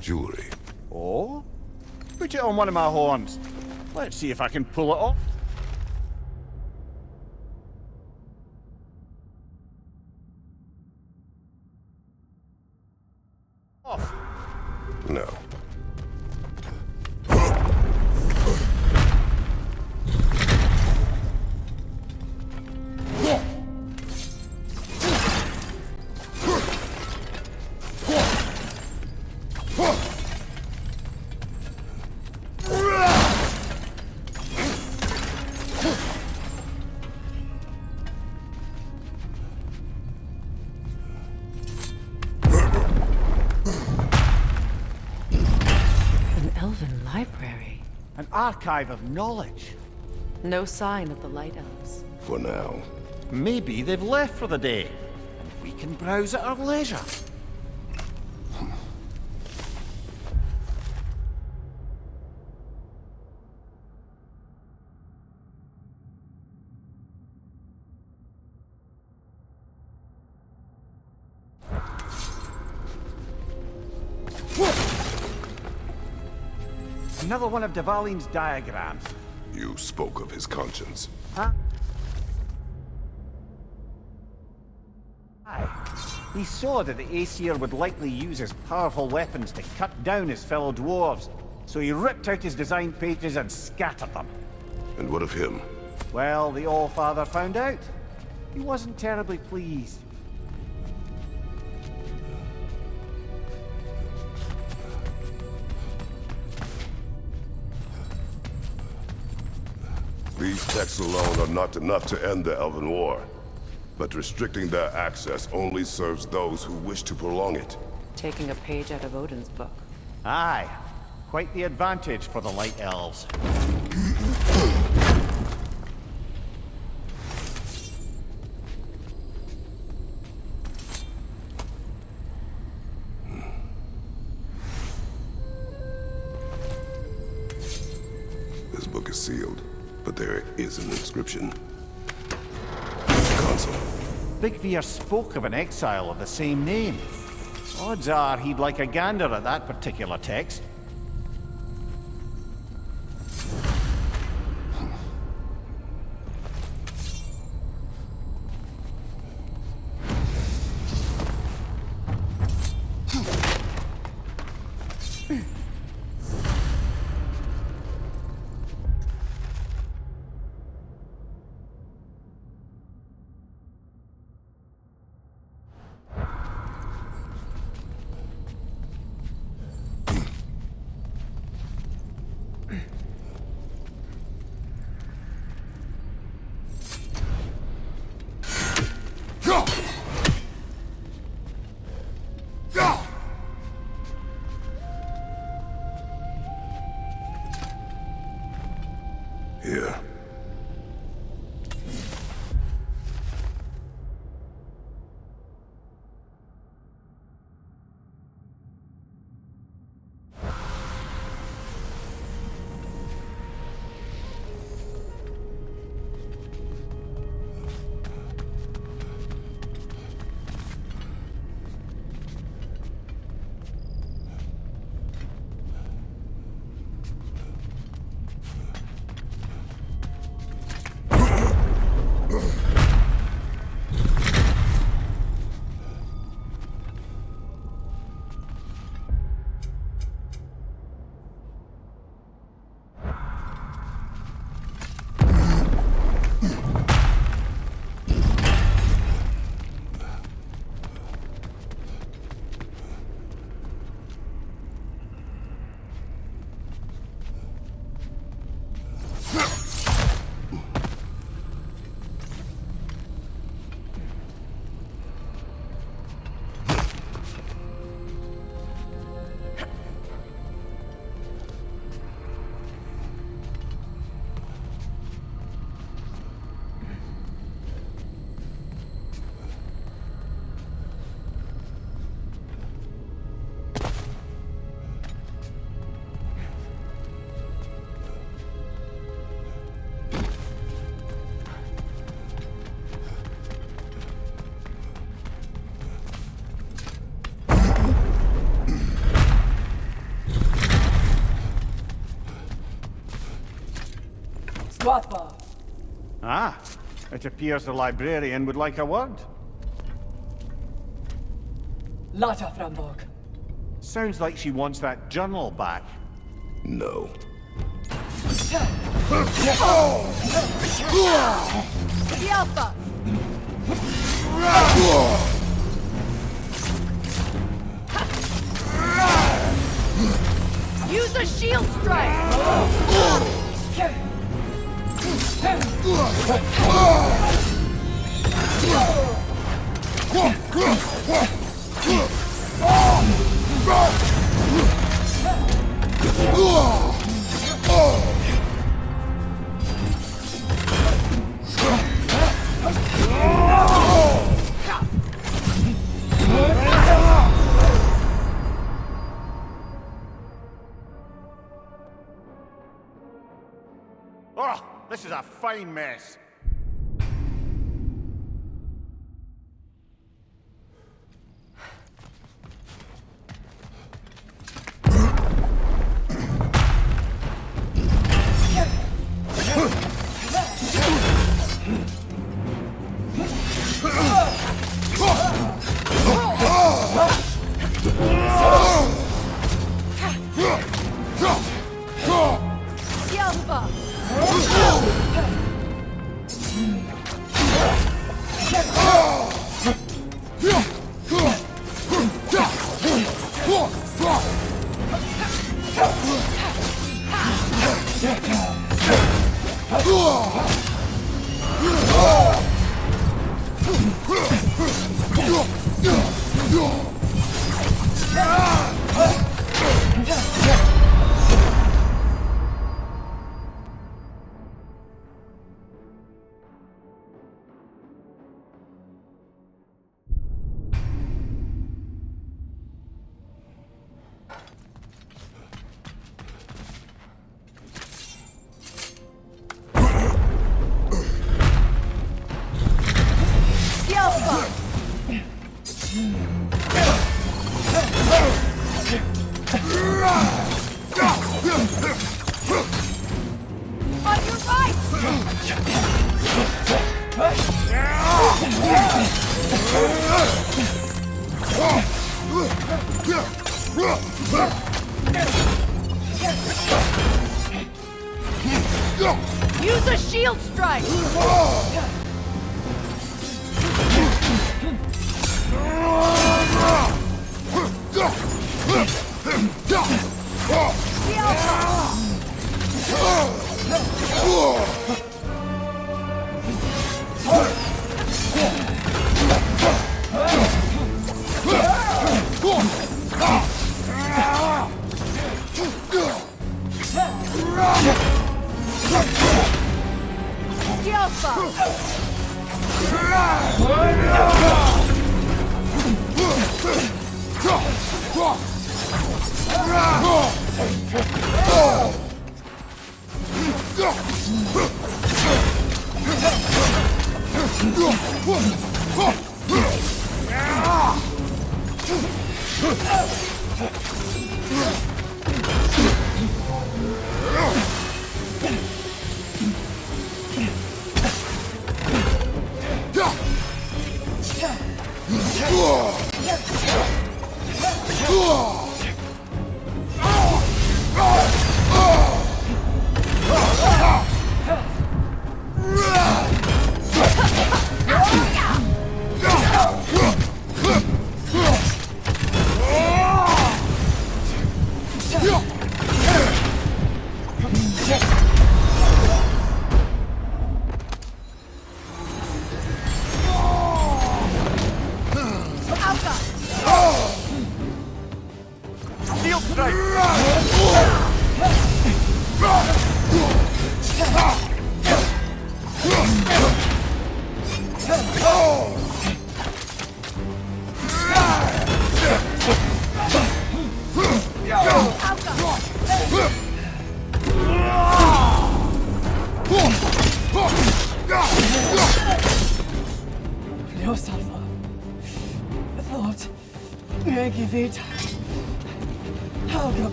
Jewelry. Oh? Put it on one of my horns. Let's see if I can pull it off. now. An archive of knowledge. No sign of the Light Elves. For now. Maybe they've left for the day, and we can browse at our leisure. Another one of Dvalin's diagrams. You spoke of his conscience. Huh? Aye. He saw that the Aesir would likely use his powerful weapons to cut down his fellow dwarves, so he ripped out his design pages and scattered them. And what of him? Well, the Allfather found out. He wasn't terribly pleased. These texts alone are not enough to end the Elven War. But restricting their access only serves those who wish to prolong it. Taking a page out of Odin's book. Aye. Quite the advantage for the Light Elves. This book is sealed, but there is an inscription. Console. Big Veer spoke of an exile of the same name. Odds are he'd like a gander at that particular text. Here. Ah, it appears the librarian would like a word. Lata Frambog. Sounds like she wants that journal back. No. The Alpha! Use a shield strike! Oh, this is a fine mess. The Alpha! The Alpha! On your right! Use a shield strike! The Alpha! The Alpha!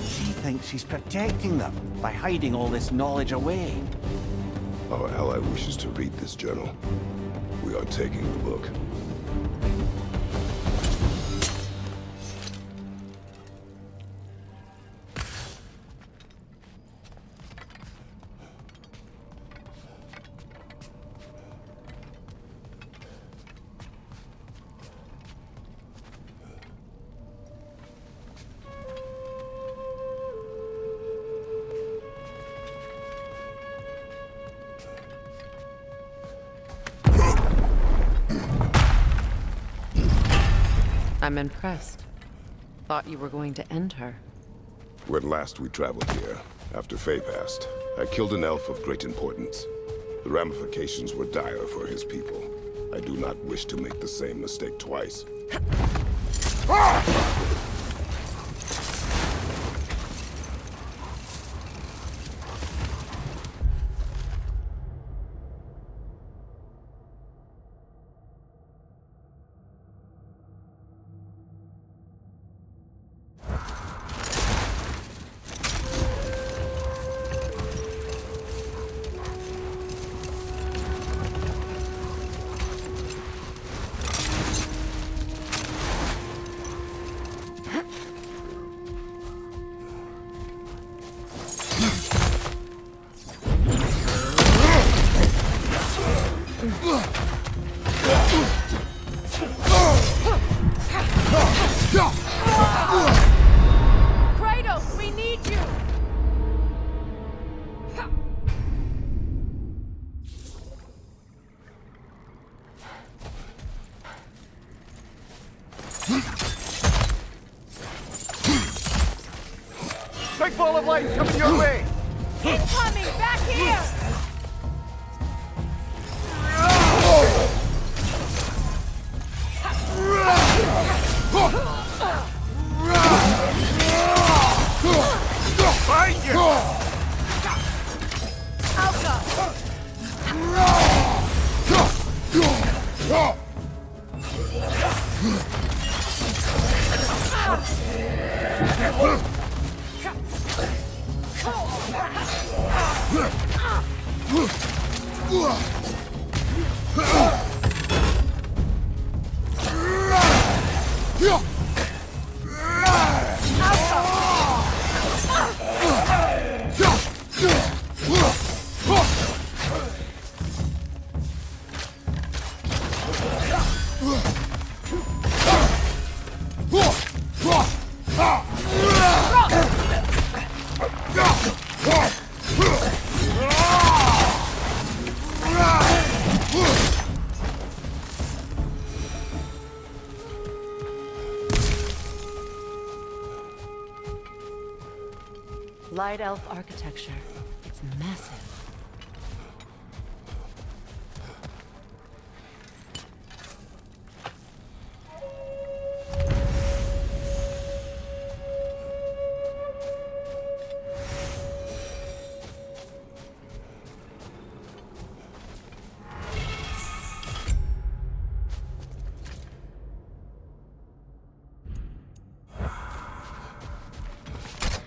She thinks she's protecting them by hiding all this knowledge away. Our ally wishes to read this journal. We are taking the book. I'm impressed. Thought you were going to end her. When last we traveled here, after Faye passed, I killed an elf of great importance. The ramifications were dire for his people. I do not wish to make the same mistake twice. Kratos, we need you! Big ball of light coming your way! Incoming! Back here! Find you! Light elf architecture. It's massive.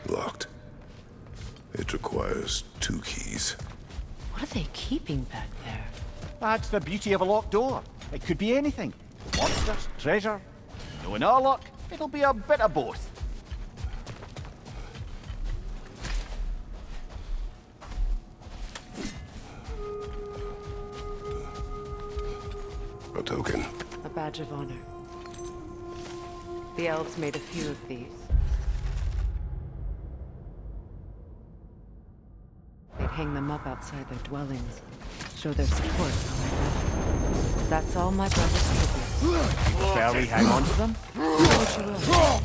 Locked. It requires 2 keys. What are they keeping back there? That's the beauty of a locked door. It could be anything. Monsters, treasure. Knowing our luck, it'll be a bit of both. A token. A badge of honor. The elves made a few of these. They'd hang them up outside their dwellings, show their support for my brother. That's all my brother's tribute. Shall we hang on to them? Do what you will.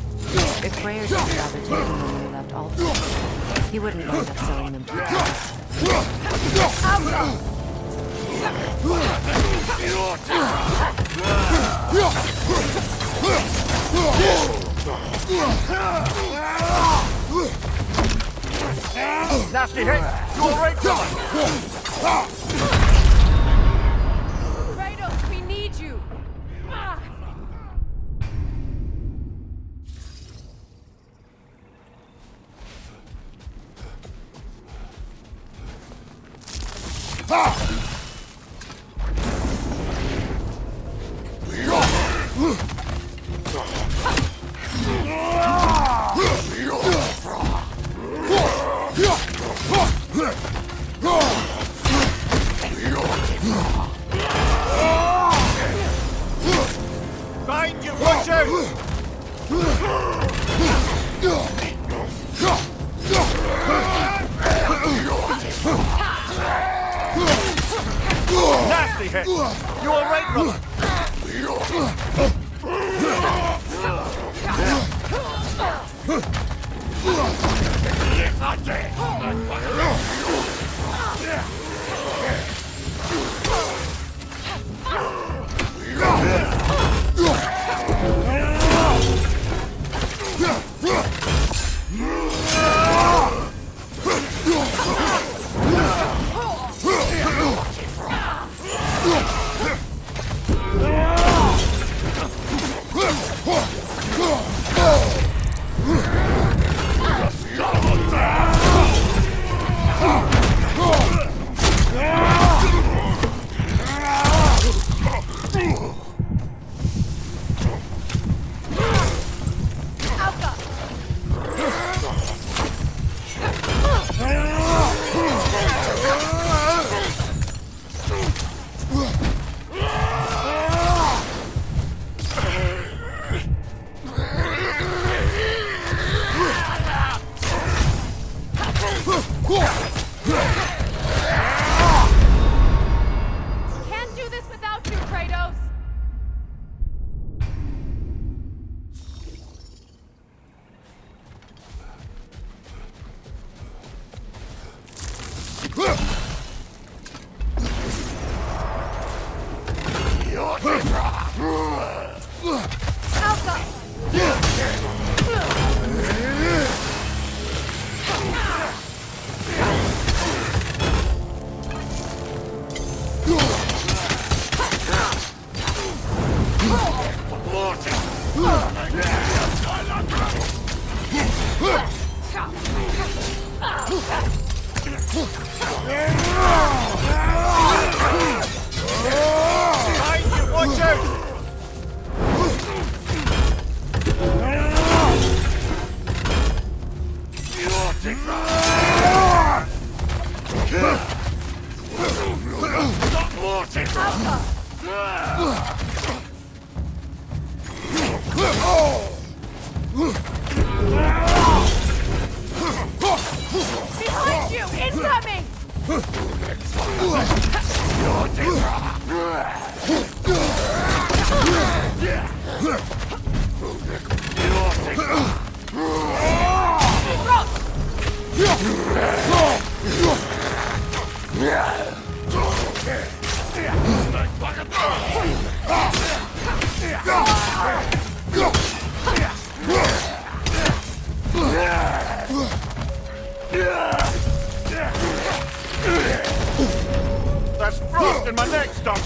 If Freyr didn't bother taking them when we left Alpha, he wouldn't mind us selling them to us. Nasty hit! You alright, brother? Kratos, we need you! Find you, watch out! Nasty hit! You alright, brother? Can't do this without you, Kratos! Watch out! Behind you! Incoming! There's frost in my neck, Doc!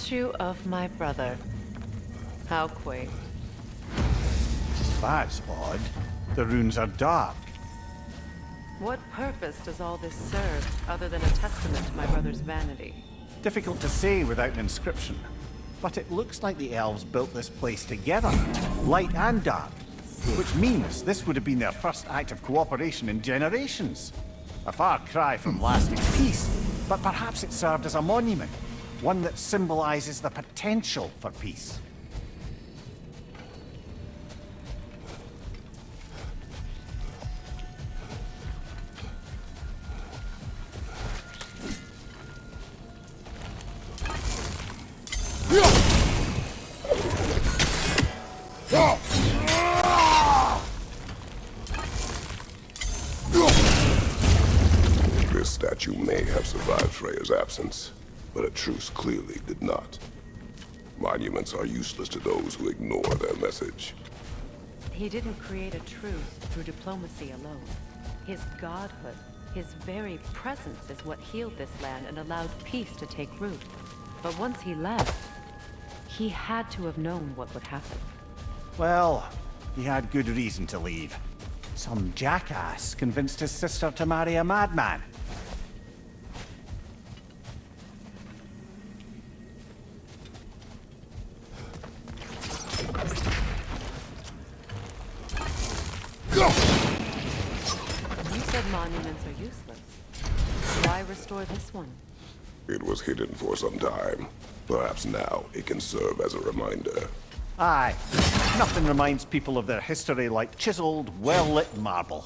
statue of my brother. How quaint. That's odd. The runes are dark. What purpose does all this serve, other than a testament to my brother's vanity? Difficult to say without an inscription. But it looks like the elves built this place together, light and dark. Which means this would have been their first act of cooperation in generations. A far cry from lasting peace, but perhaps it served as a monument. One that symbolizes the potential for peace. This statue may have survived Freya's absence, but a truce clearly did not. Monuments are useless to those who ignore their message. He didn't create a truce through diplomacy alone. His godhood, his very presence is what healed this land and allowed peace to take root. But once he left, he had to have known what would happen. Well, he had good reason to leave. Some jackass convinced his sister to marry a madman. You said monuments are useless. Why restore this one? It was hidden for some time. Perhaps now it can serve as a reminder. Aye. Nothing reminds people of their history like chiseled, well-lit marble.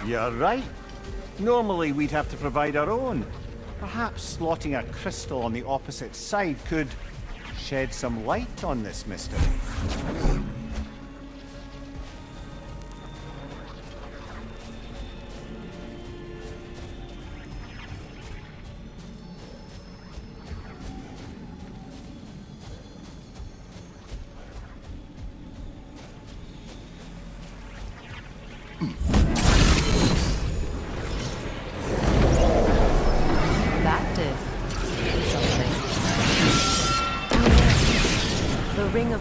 You're right. Normally we'd have to provide our own. Perhaps slotting a crystal on the opposite side could shed some light on this mystery.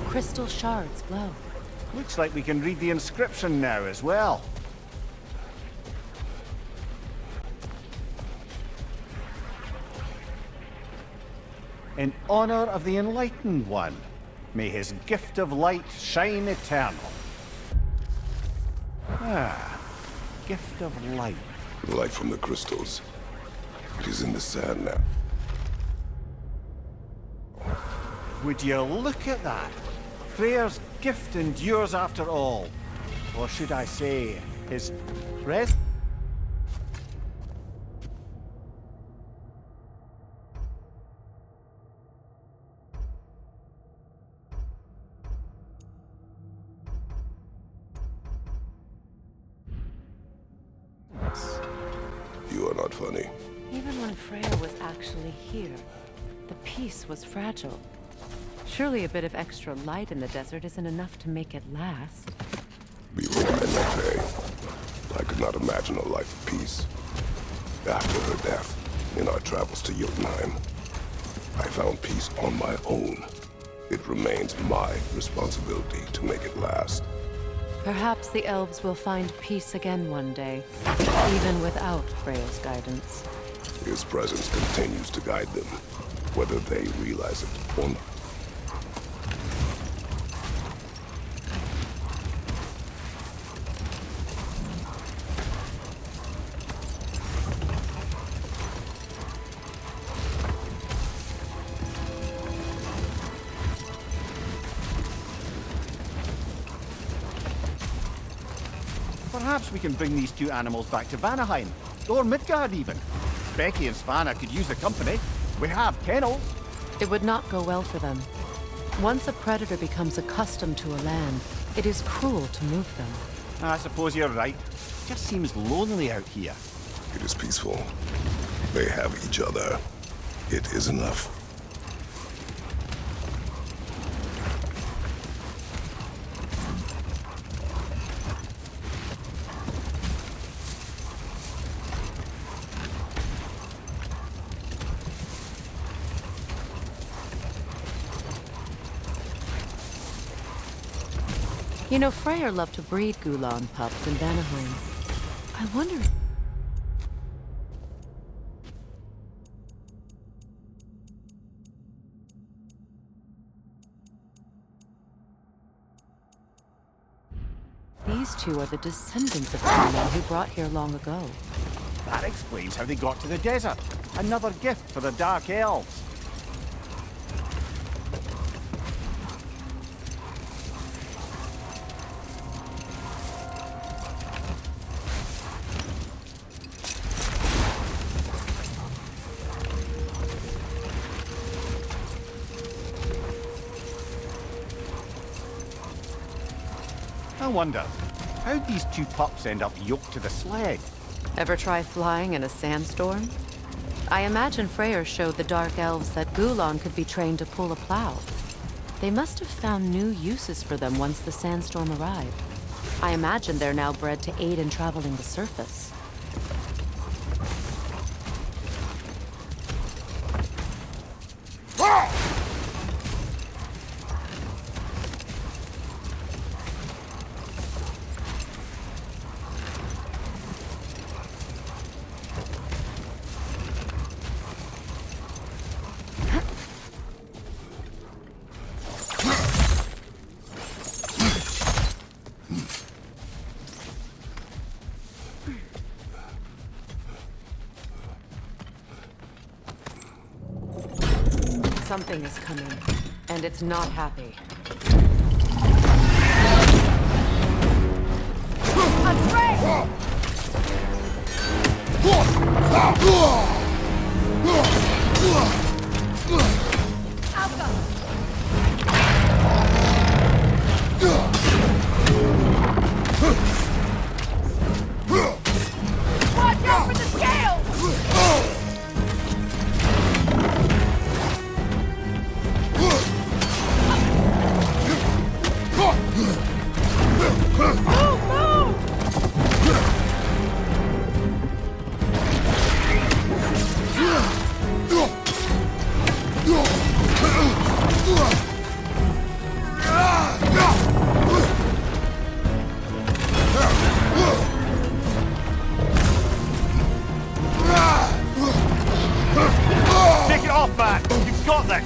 Crystal shards glow. Looks like we can read the inscription now as well. In honor of the Enlightened One, may his gift of light shine eternal. Ah, gift of light. Light from the crystals. It is in the sand now. Would you look at that? Freyr's gift endures after all. Or should I say, his presence? You are not funny. Even when when Freya was actually here, the peace was fragile. Surely a bit of extra light in the desert isn't enough to make it last. Before Vanaheim, I could not imagine a life of peace. After her death, in our travels to Jotunheim, I found peace on my own. It remains my responsibility to make it last. Perhaps the elves will find peace again one day, even without Freya's guidance. His presence continues to guide them, whether they realize it or not. Perhaps we can bring these two animals back to Vanaheim, or Midgard even. Becky and Svana could use the company. We have kennels. It would not go well for them. Once a predator becomes accustomed to a land, it is cruel to move them. I suppose you're right. It just seems lonely out here. It is peaceful. They have each other. It is enough. You know, Freyr loved to breed Gulan pups in Vanaheim. I wonder... These two are the descendants of Gulan who brought here long ago. That explains how they got to the desert. Another gift for the Dark Elves. I wonder, how'd these two pups end up yoked to the sled? Ever try flying in a sandstorm? I imagine Freyr showed the Dark Elves that Gulan could be trained to pull a plow. They must have found new uses for them once the sandstorm arrived. I imagine they're now bred to aid in traveling the surface. Something is coming, and it's not happy. Watch out for the scales! Take it off, man! You've got this!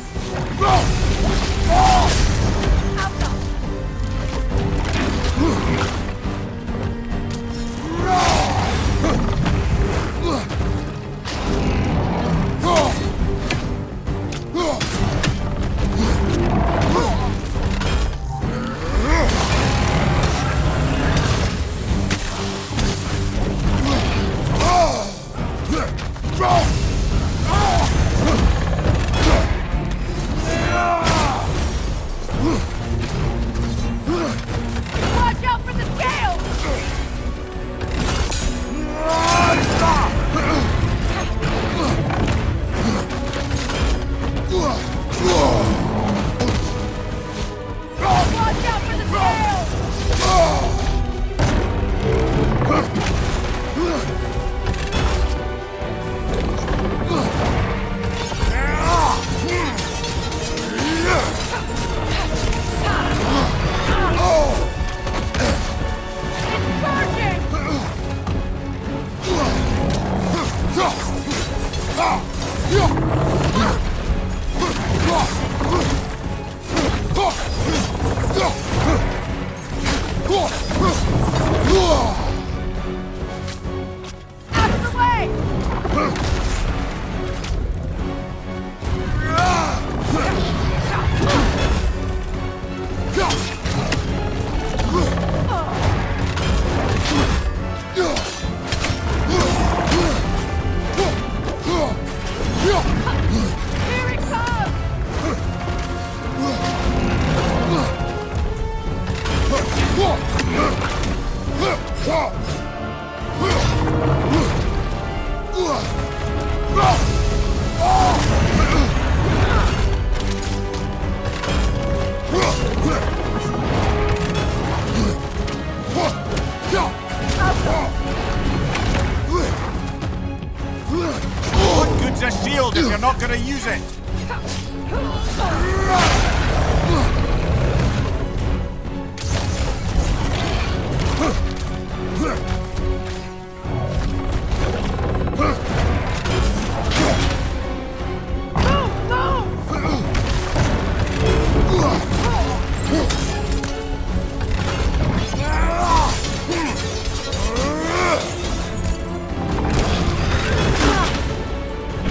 What good's a shield if you're not gonna use it?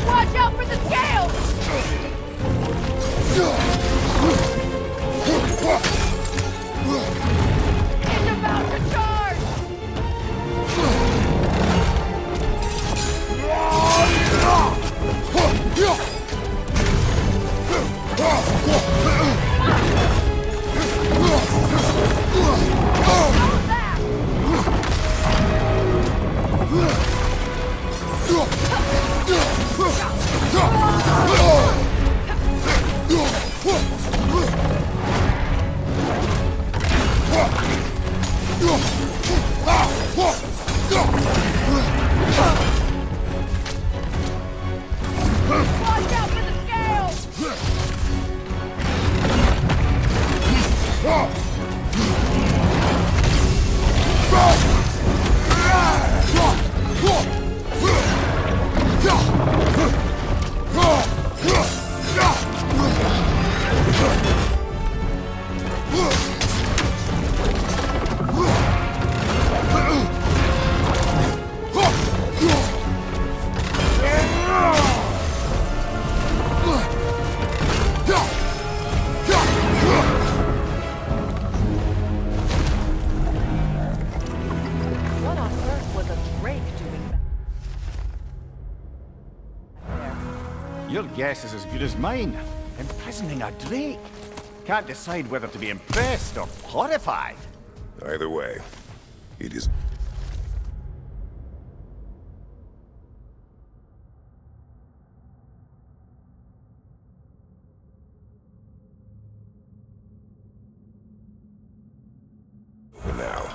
Watch out for the scales! It's about to charge! Watch out for the scales! What on earth was a drake doing back there? Your guess is as good as mine. Imprisoning a drake. Can't decide whether to be impressed or horrified. Either way, it is... for now.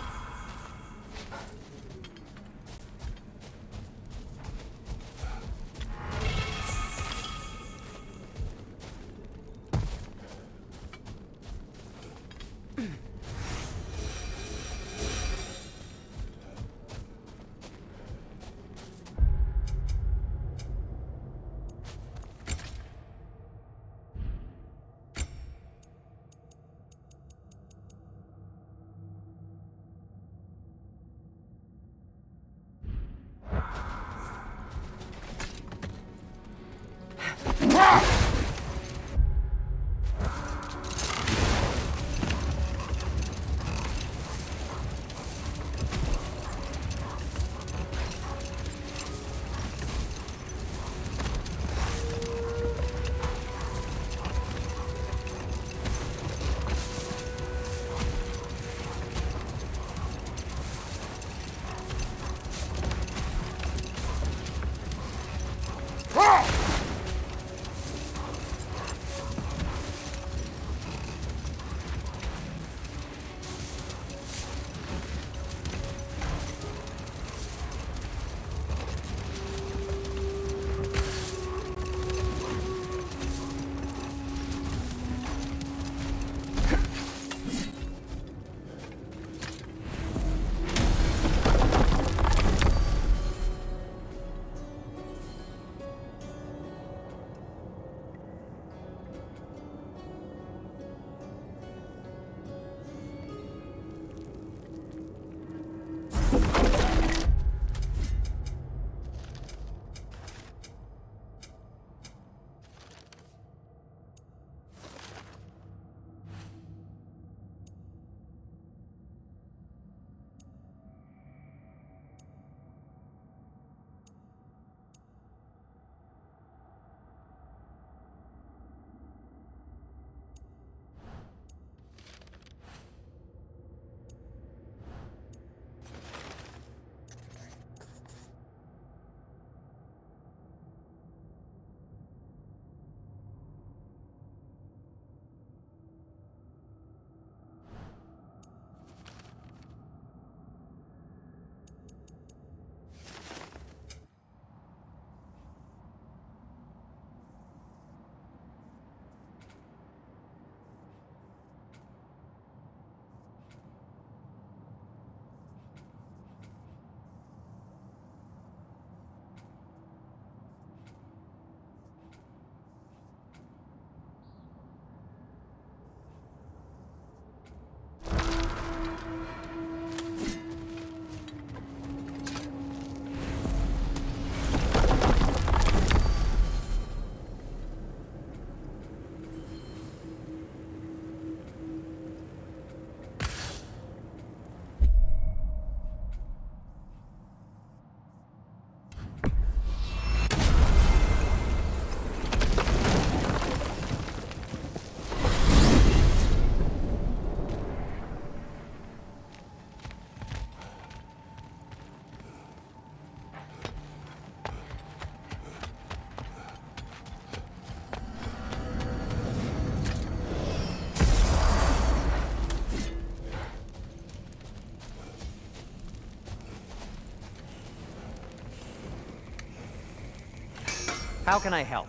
How can I help?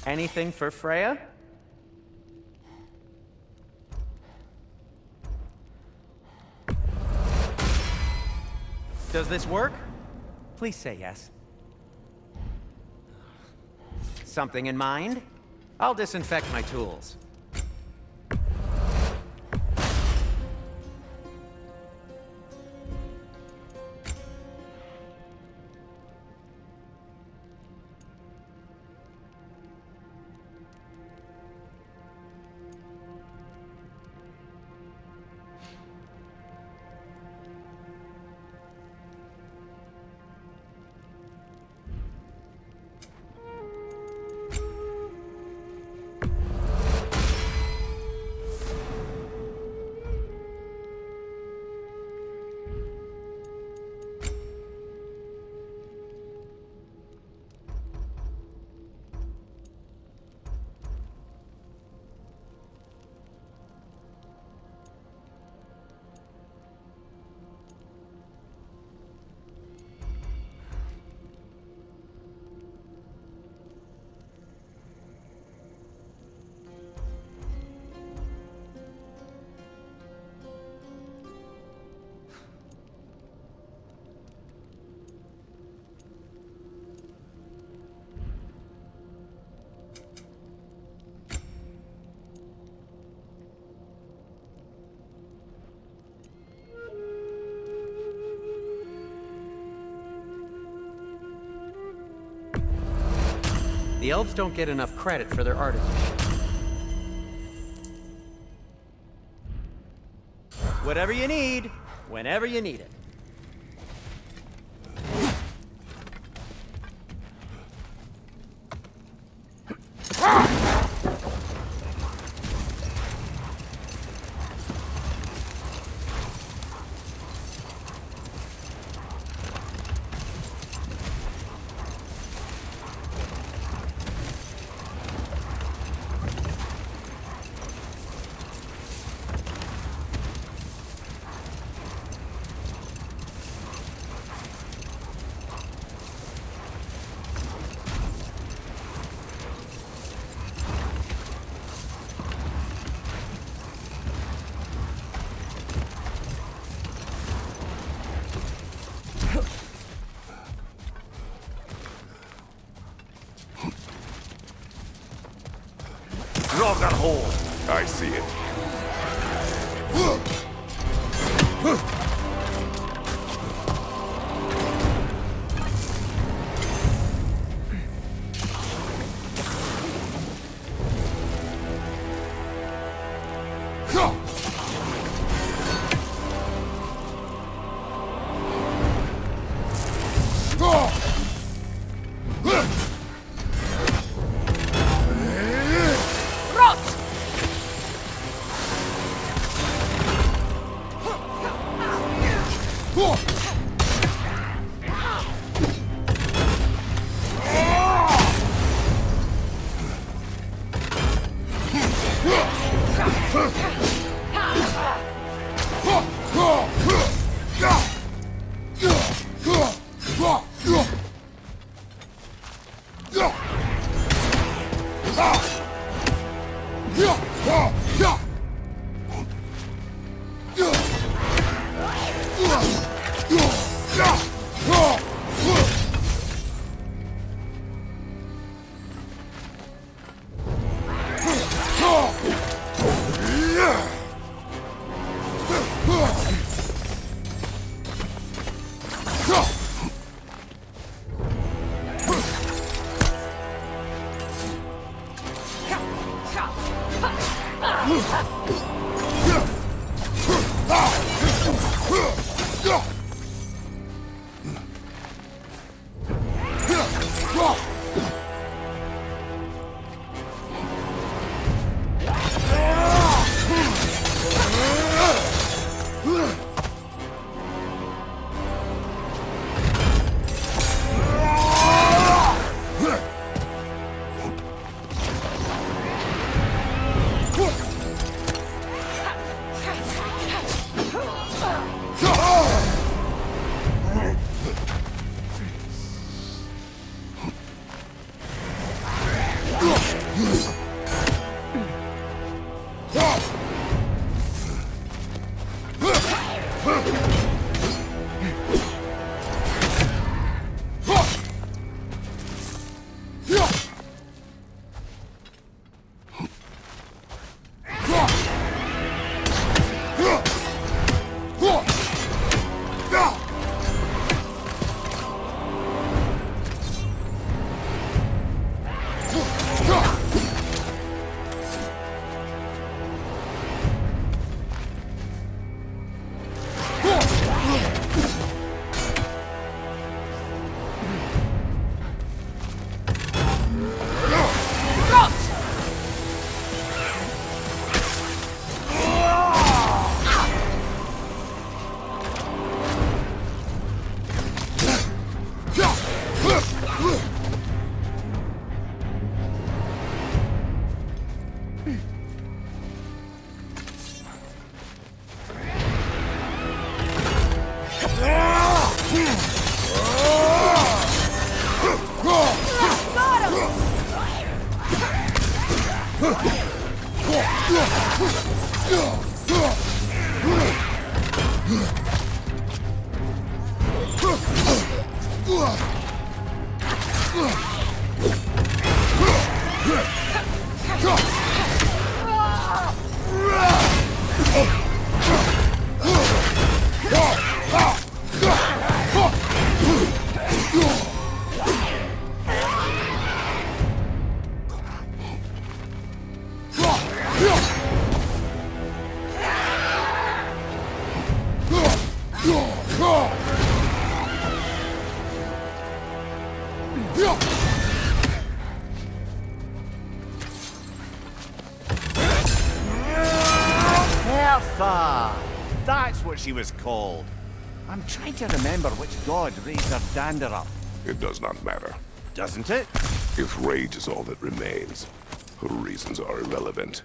Anything for Freya? Does this work? Please say yes. Something in mind? I'll disinfect my tools. The elves don't get enough credit for their artisanship. Whatever you need, whenever you need it. I see it. Bertha! That's what she was called. I'm trying to remember which god raised her dander up. It does not matter. Doesn't it? If rage is all that remains, her reasons are irrelevant.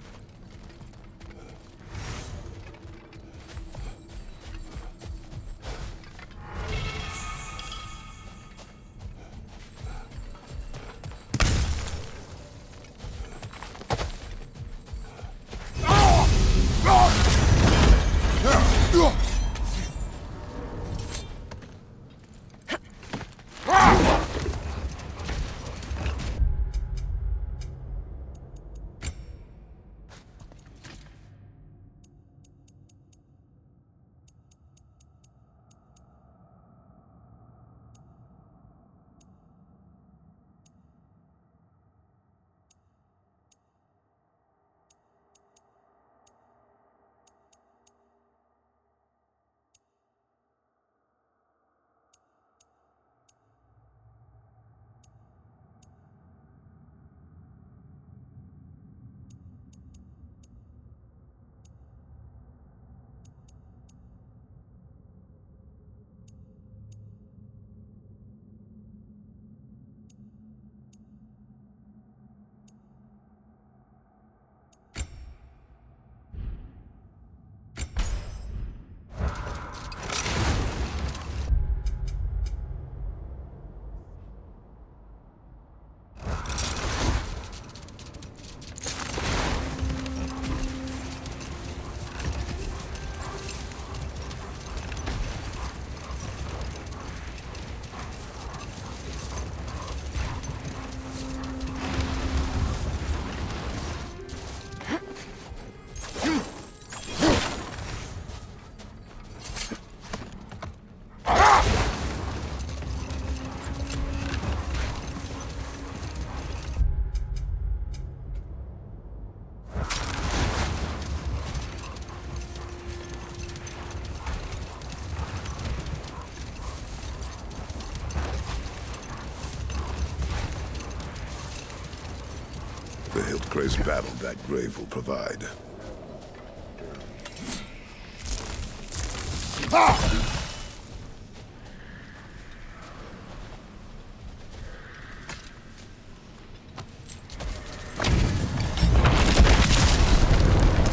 The Hildgrave's battle that grave will provide.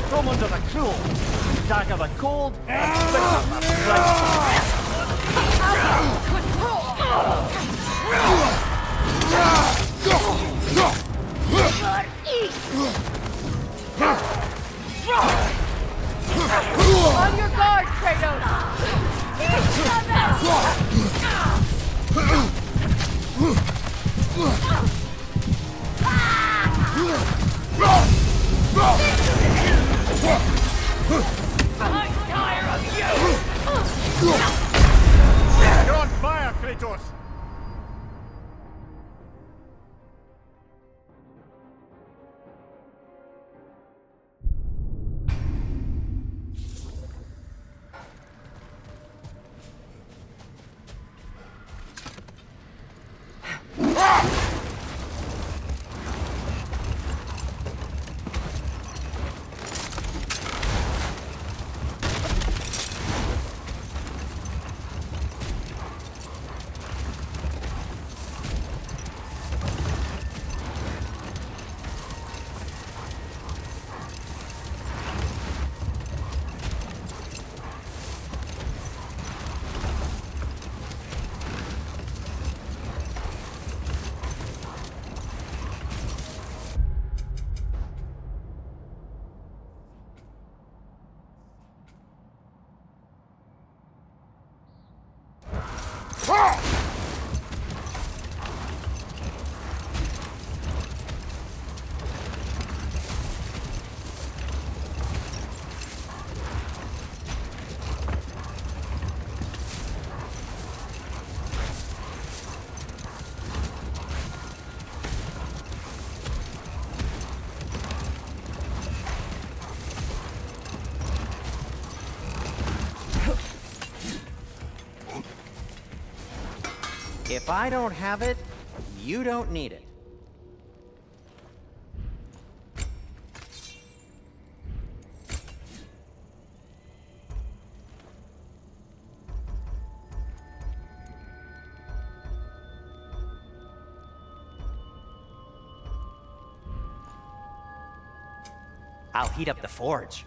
From under the cruel, dagger the cold, and spit up the bright. On your guard, Kratos! I'm tired of you! You're on fire, Kratos! If I don't have it, you don't need it. I'll heat up the forge.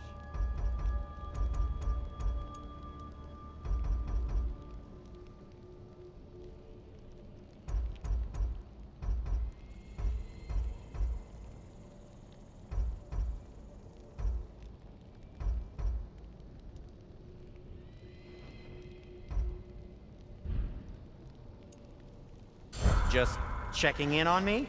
Just checking in on me?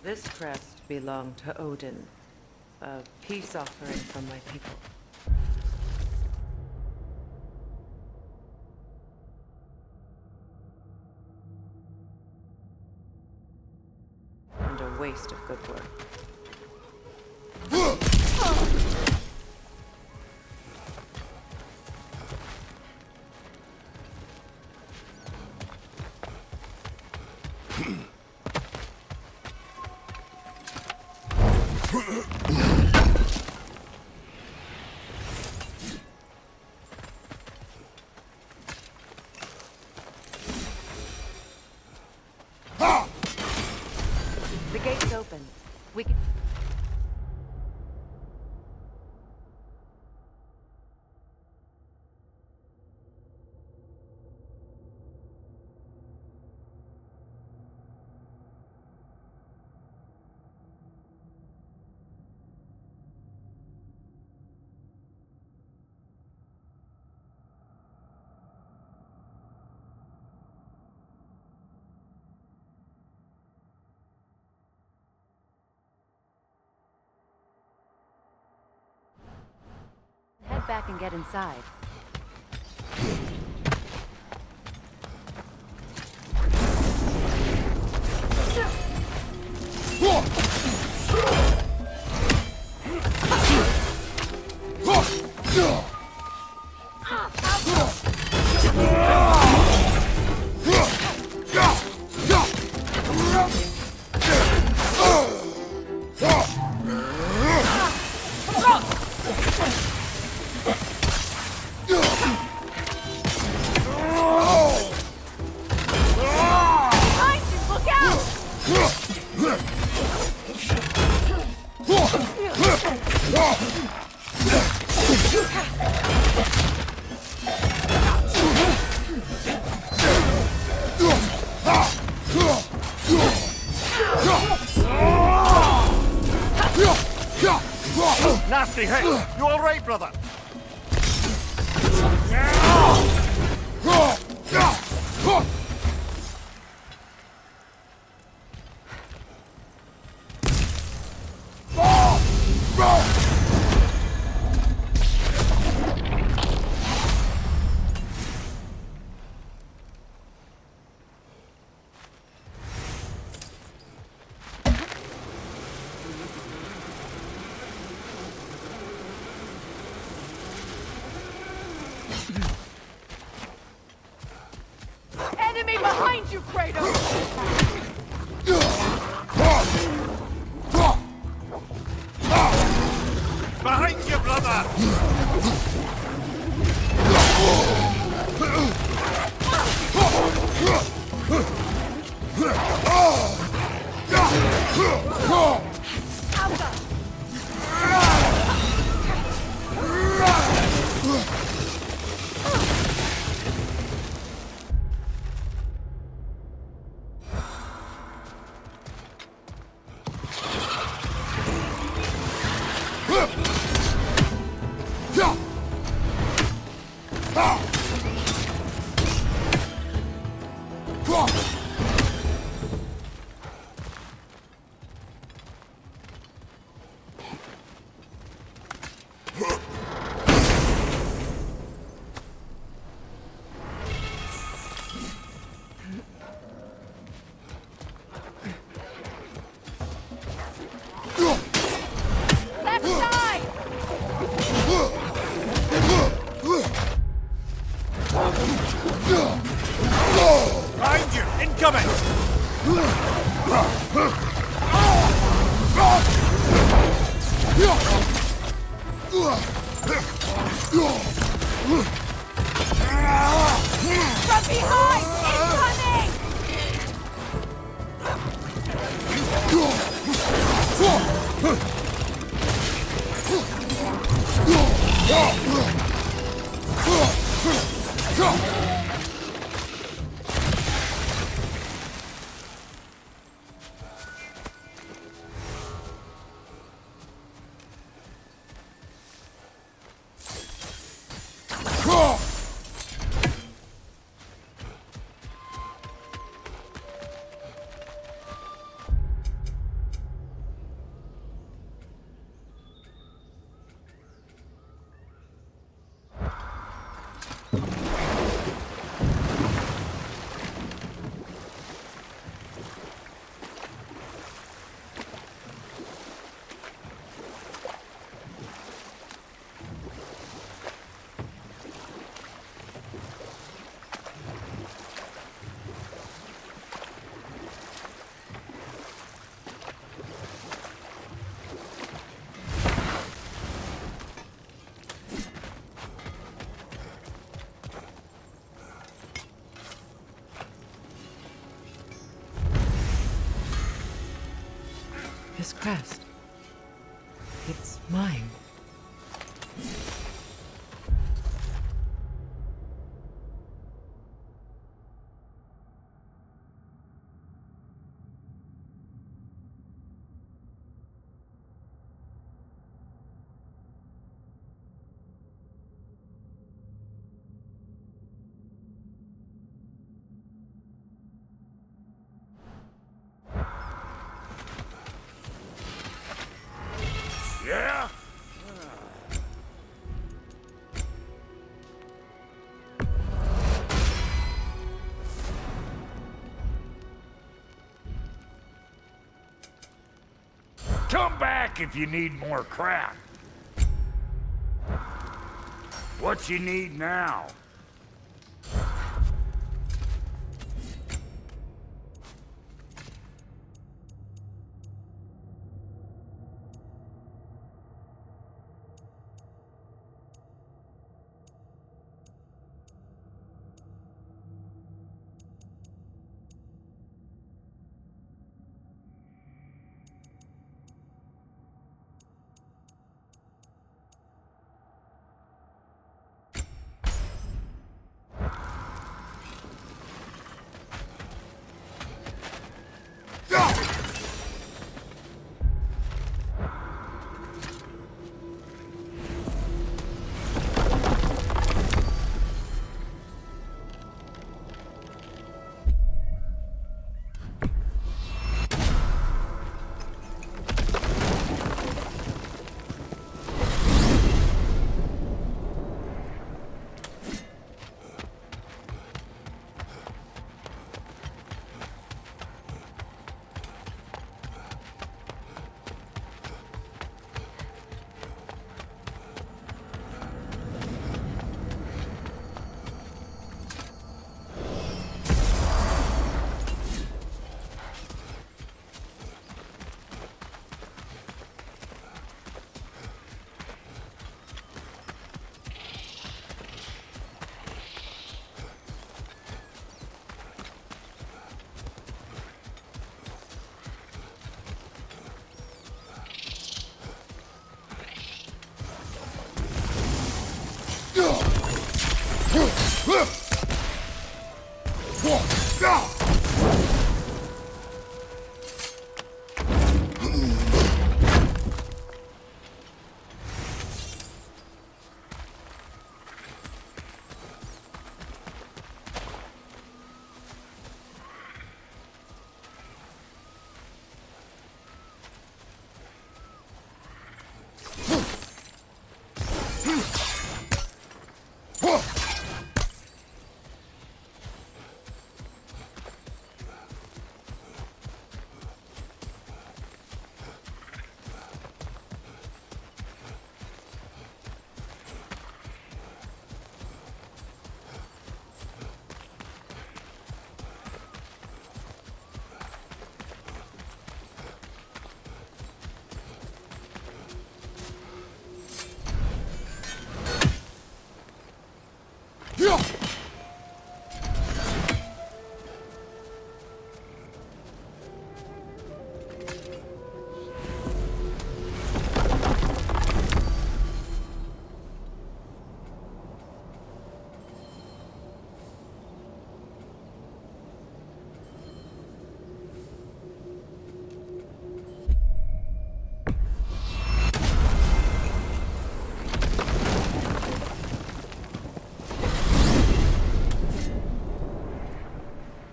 This crest belonged to Odin, a peace offering from my people. And a waste of good work. The gate's open. We can... Head back and get inside. Nasty hit! You alright, brother? Enemy behind you, Kratos! Behind you, brother! Left side! Behind you! Incoming! From behind! Incoming! This crest. It's mine. Yeah? Come back if you need more crap. What you need now?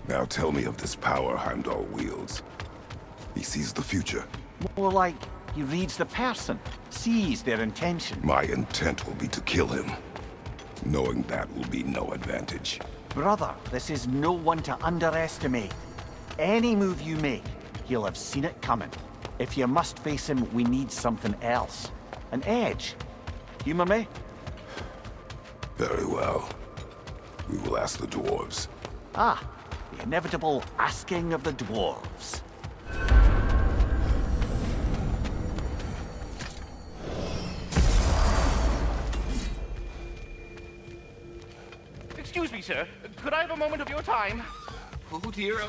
Now tell me of this power Heimdall wields. He sees the future. More like he reads the person, sees their intention. My intent will be to kill him. Knowing that will be no advantage. Brother, this is no one to underestimate. Any move you make, he'll have seen it coming. If you must face him, we need something else. An edge. Humor me? Very well. We will ask the dwarves. Ah, the inevitable asking of the dwarves. Excuse me, sir. Could I have a moment of your time? Oh dear,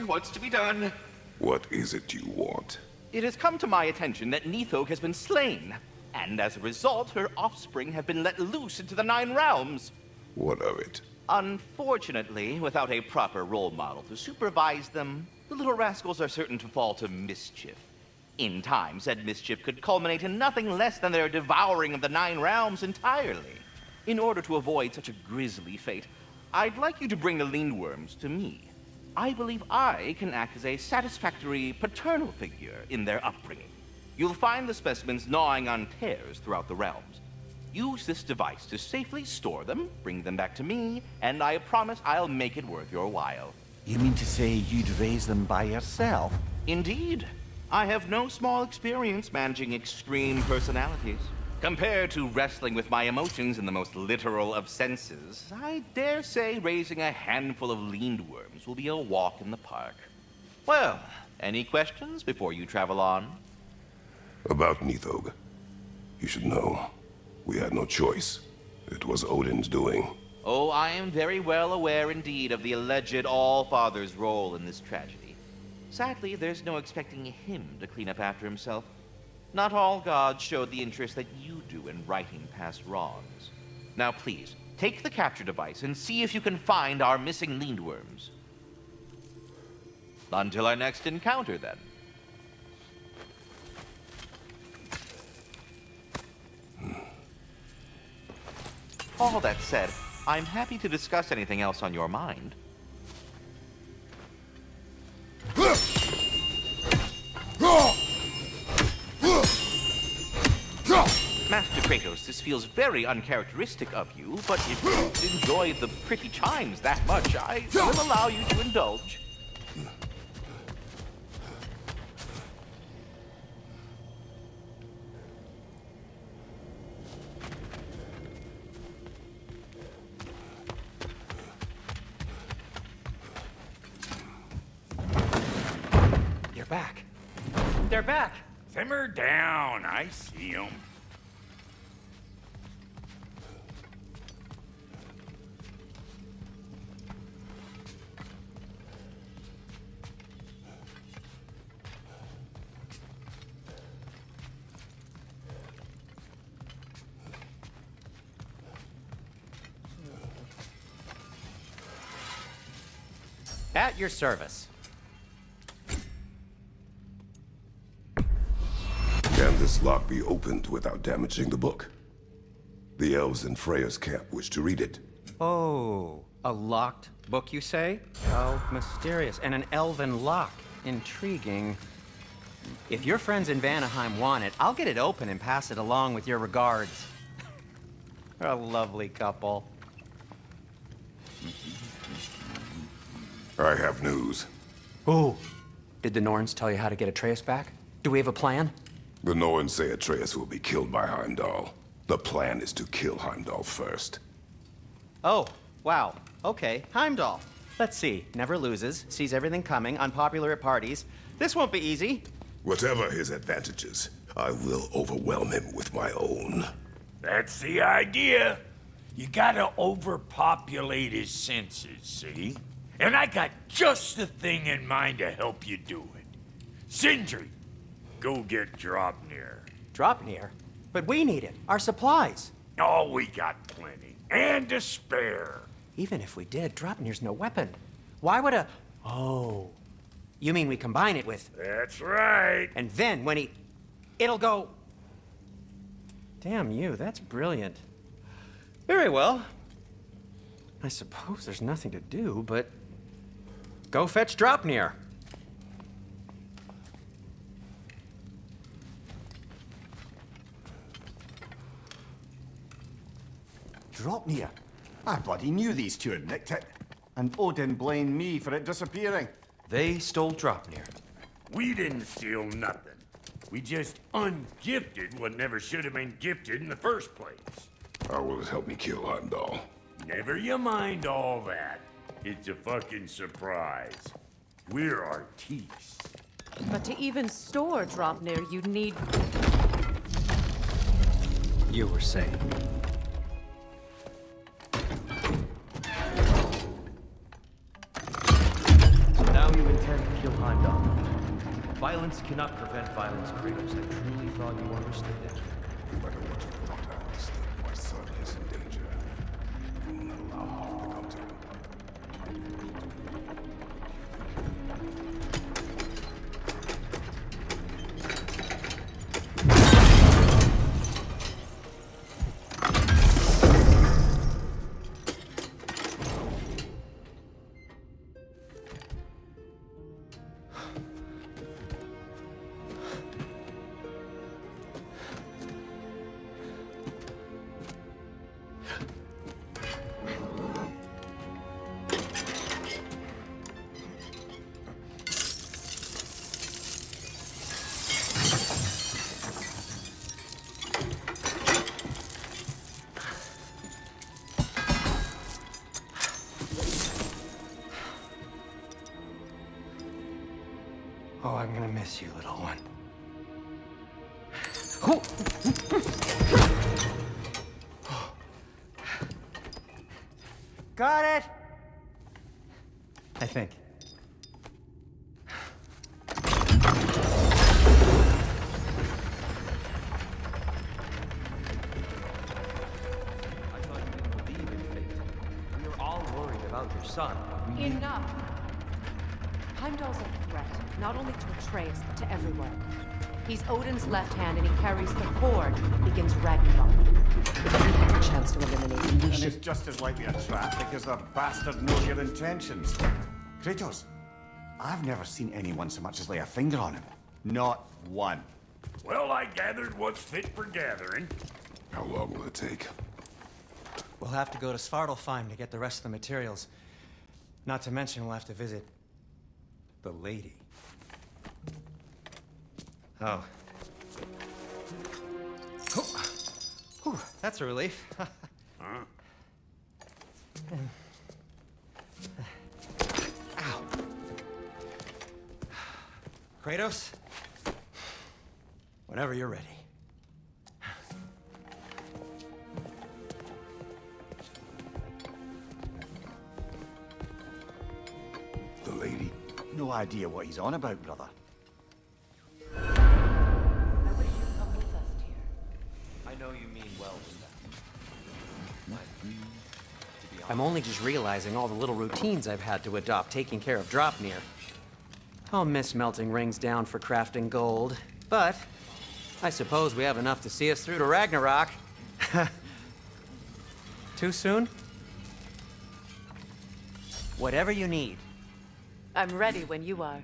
what's to be done? What is it you want? It has come to my attention that Nithog has been slain, and as a result, her offspring have been let loose into the Nine Realms. What of it? Unfortunately, without a proper role model to supervise them, the little rascals are certain to fall to mischief. In time, said mischief could culminate in nothing less than their devouring of the Nine Realms entirely. In order to avoid such a grisly fate, I'd like you to bring the Lindworms to me. I believe I can act as a satisfactory paternal figure in their upbringing. You'll find the specimens gnawing on tears throughout the realms. Use this device to safely store them, bring them back to me, and I promise I'll make it worth your while. You mean to say you'd raise them by yourself? Indeed. I have no small experience managing extreme personalities. Compared to wrestling with my emotions in the most literal of senses, I dare say raising a handful of Lindworms will be a walk in the park. Well, any questions before you travel on? About Nithog. You should know, we had no choice. It was Odin's doing. Oh, I am very well aware indeed of the alleged All-Father's role in this tragedy. Sadly, there's no expecting him to clean up after himself. Not all gods showed the interest that you do in righting past wrongs. Now please, take the capture device and see if you can find our missing Lindworms. Until our next encounter, then. All that said, I'm happy to discuss anything else on your mind. Master Kratos, this feels very uncharacteristic of you, but if you enjoy the pretty chimes that much, I will allow you to indulge. You're back. They're back. Simmer down. I see 'em. At your service. Can this lock be opened without damaging the book? The elves in Freya's camp wish to read it. Oh, a locked book, you say? How mysterious. And an elven lock. Intriguing. If your friends in Vanaheim want it, I'll get it open and pass it along with your regards. A lovely couple. I have news. Oh. Did the Norns tell you how to get Atreus back? Do we have a plan? The Norns say Atreus will be killed by Heimdall. The plan is to kill Heimdall first. Oh, wow. Okay, Heimdall. Let's see. Never loses, sees everything coming, unpopular at parties. This won't be easy. Whatever his advantages, I will overwhelm him with my own. That's the idea. You gotta overpopulate his senses, see? And I got just the thing in mind to help you do it. Sindri, go get Draupnir. Draupnir? But we need it. Our supplies. Oh, we got plenty. And to spare. Even if we did, Draupnir's no weapon. Why would a... Oh. You mean we combine it with... That's right. And then when he... It'll go... Damn you, that's brilliant. Very well. I suppose there's nothing to do, but... Go fetch Draupnir. Draupnir? I bloody knew these two had nicked it. And Odin blamed me for it disappearing. They stole Draupnir. We didn't steal nothing. We just ungifted what never should have been gifted in the first place. How will it help me kill Heimdall? Never you mind all that. It's a fucking surprise. We're artistes. But to even store Draupnir, you'd need... You were saying. So now you intend to kill Heimdall. Violence cannot prevent violence, Kratos. I truly thought you understood that. No matter what you thought, I understood. My son is in danger. I will not allow harm to come to him. Oh, I'm gonna miss you, little one. Got it! I think. I thought you didn't believe in fate. We were all worried about your son. Enough! Heimdall's a threat, not only to Atreus, but to everyone. He's Odin's left hand, and he carries the cord that begins Ragnarok. If we have a chance to eliminate him, we And should... it's just as likely a trap because the bastard knows your intentions. Kratos, I've never seen anyone so much as lay a finger on him. Not one. Well, I gathered what's fit for gathering. How long will it take? We'll have to go to Svartalfheim to get the rest of the materials. Not to mention we'll have to visit the lady. Oh. Whew, that's a relief. Ow. Kratos? Whenever you're ready. The lady? No idea what he's on about, brother. I wish you'd come with us, dear. I know you mean well with that. I'm only just realizing all the little routines I've had to adopt taking care of Dropnir. I'll miss melting rings down for crafting gold, but I suppose we have enough to see us through to Ragnarok. Too soon? Whatever you need. I'm ready when you are.